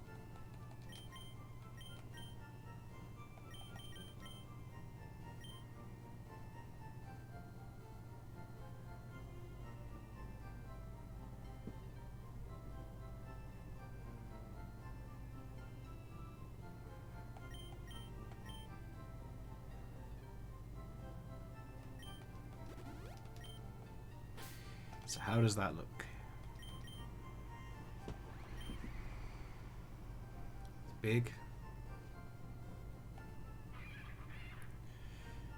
So how does that look? Big.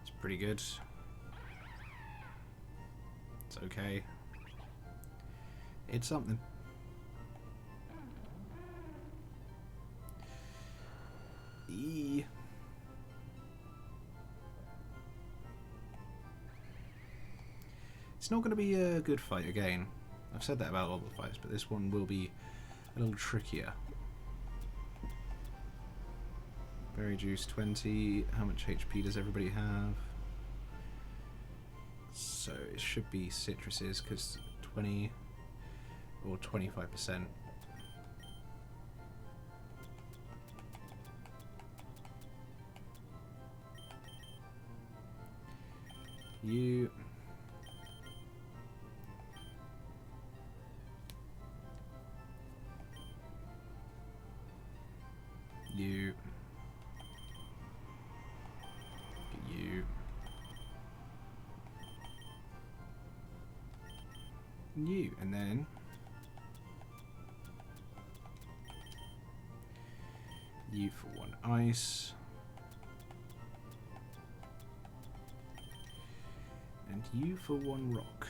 It's pretty good. It's okay. It's something. It's not going to be a good fight again. I've said that about all the fights, but this one will be a little trickier. Berry juice 20. How much HP does everybody have? So it should be citruses because 20 or 25%. You. You. You, and then you for one ice, and you for one rock.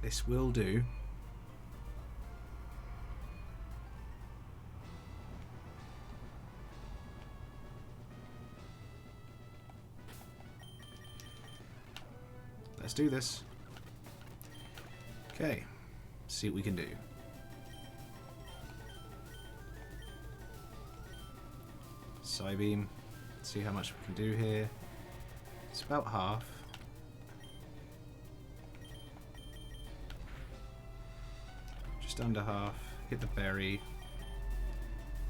This will do. Let's do this. Okay, see what we can do. Psybeam, see how much we can do here. It's about half. Just under half. Hit the berry.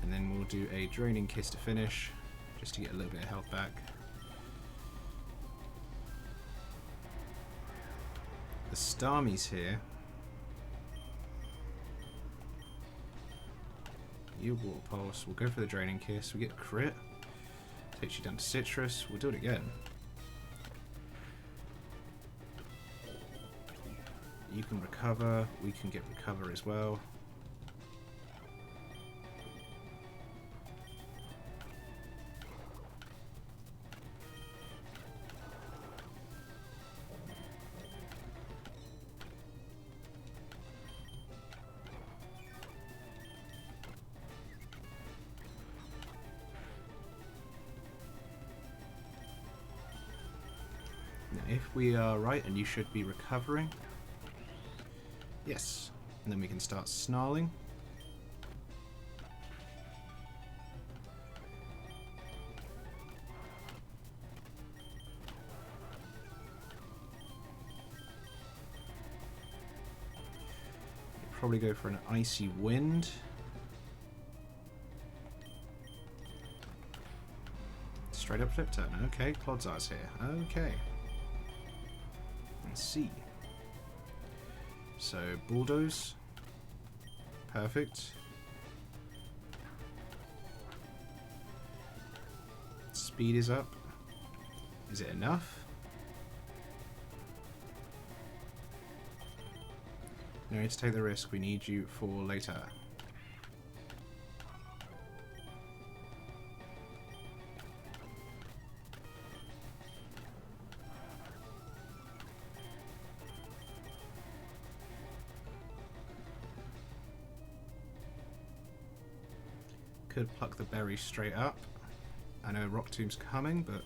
And then we'll do a draining kiss to finish, just to get a little bit of health back. The Starmies here. You water pulse. We'll go for the draining kiss. We get a crit. Takes you down to citrus. We'll do it again. You can recover. We can get recover as well. If we are right, and you should be recovering. Yes. And then we can start snarling. Probably go for an icy wind. Straight up flip turn. Okay, Clodsar's here. Okay. Let's see. So, bulldoze. Perfect. Speed is up. Is it enough? No need to take the risk. We need you for later. Could pluck the berry straight up. I know Rock Tomb's coming, but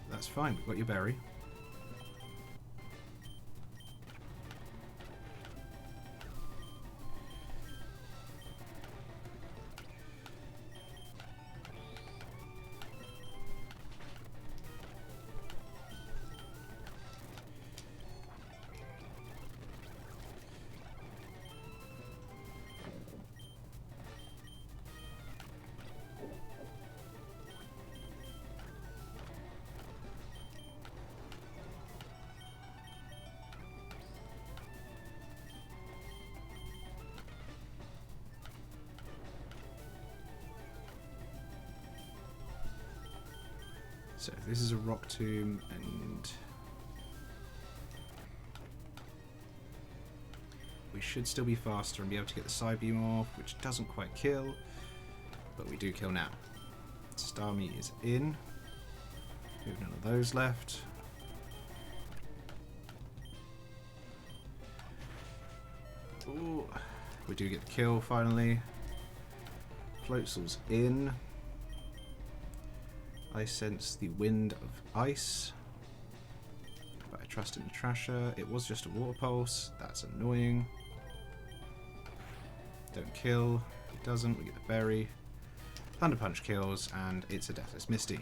that's fine. We've got your berry. So this is a Rock Tomb, and we should still be faster and be able to get the side beam off, which doesn't quite kill, but we do kill now. Starmie is in. We have none of those left. Ooh, we do get the kill finally. Floatzel's in. I sense the wind of ice, but I trust in the Trasher. It was just a water pulse. That's annoying. Don't kill. It doesn't. We get the berry. Thunder Punch kills, and it's a Deathless Misty.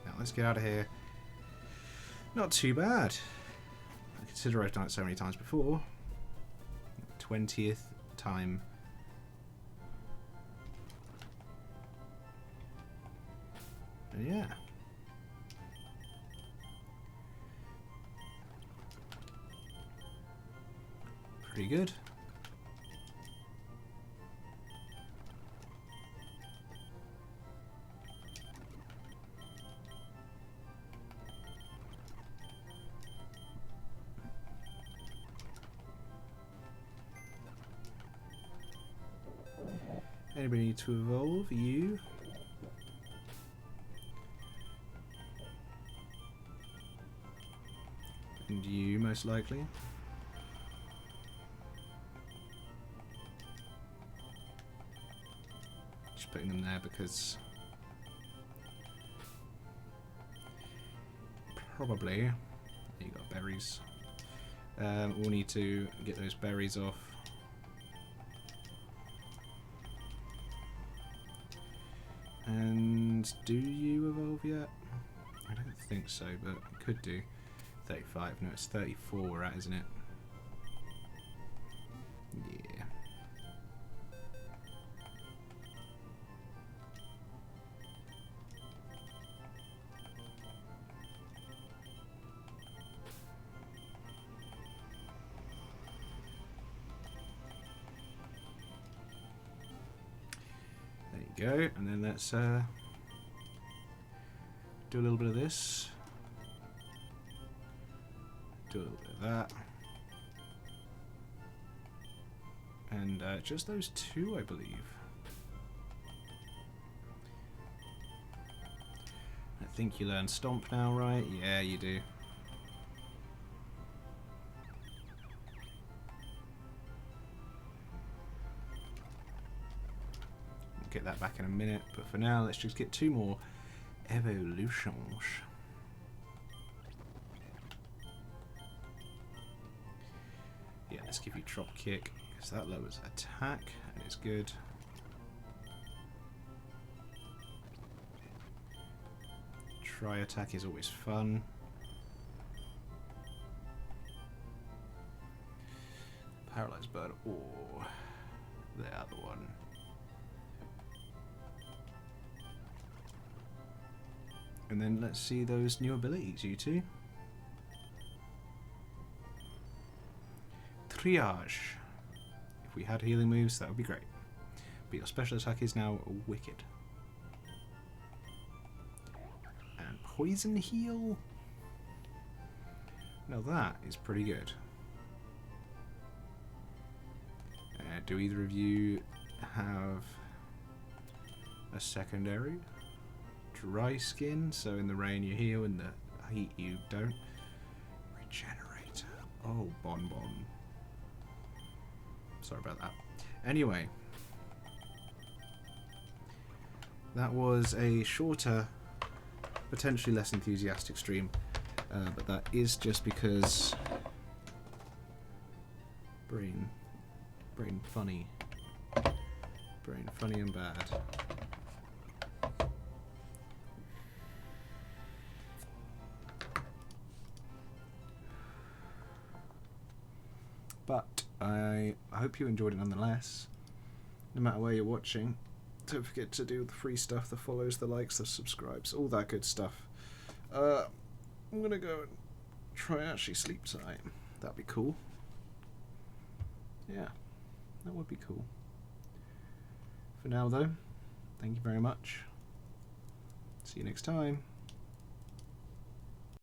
Now let's get out of here. Not too bad. I consider I've done it so many times before. 20th time. Yeah. Pretty good. Anybody need to evolve? You? And you, most likely. Just putting them there because probably you got berries. We'll need to get those berries off. And do you evolve yet? I don't think so, but it could do. 35, no, it's 34 we're at, isn't it? Yeah. There you go, and then let's do a little bit of this. Do a little bit of that. And just those two, I believe. I think you learn Stomp now, right? Yeah, you do. We'll get that back in a minute, but for now, let's just get two more evolutions. Yeah, let's give you Drop Kick, because that lowers attack, and it's good. Try attack is always fun. Paralyzed Bird, or the other one. And then let's see those new abilities, you two. Triage. If we had healing moves, that would be great. But your special attack is now Wicked. And Poison Heal. Now that is pretty good. Do either of you have a secondary? Dry Skin, so in the rain you heal, in the heat you don't. Regenerator. Oh, Bon Bon. Sorry about that. Anyway, that was a shorter, potentially less enthusiastic stream, but that is just because brain funny and bad. But I hope you enjoyed it nonetheless. No matter where you're watching, don't forget to do the free stuff, the follows, the likes, the subscribes, all that good stuff. I'm gonna go and try and actually sleep tonight. That'd be cool. Yeah, that would be cool. For now though, thank you very much. See you next time.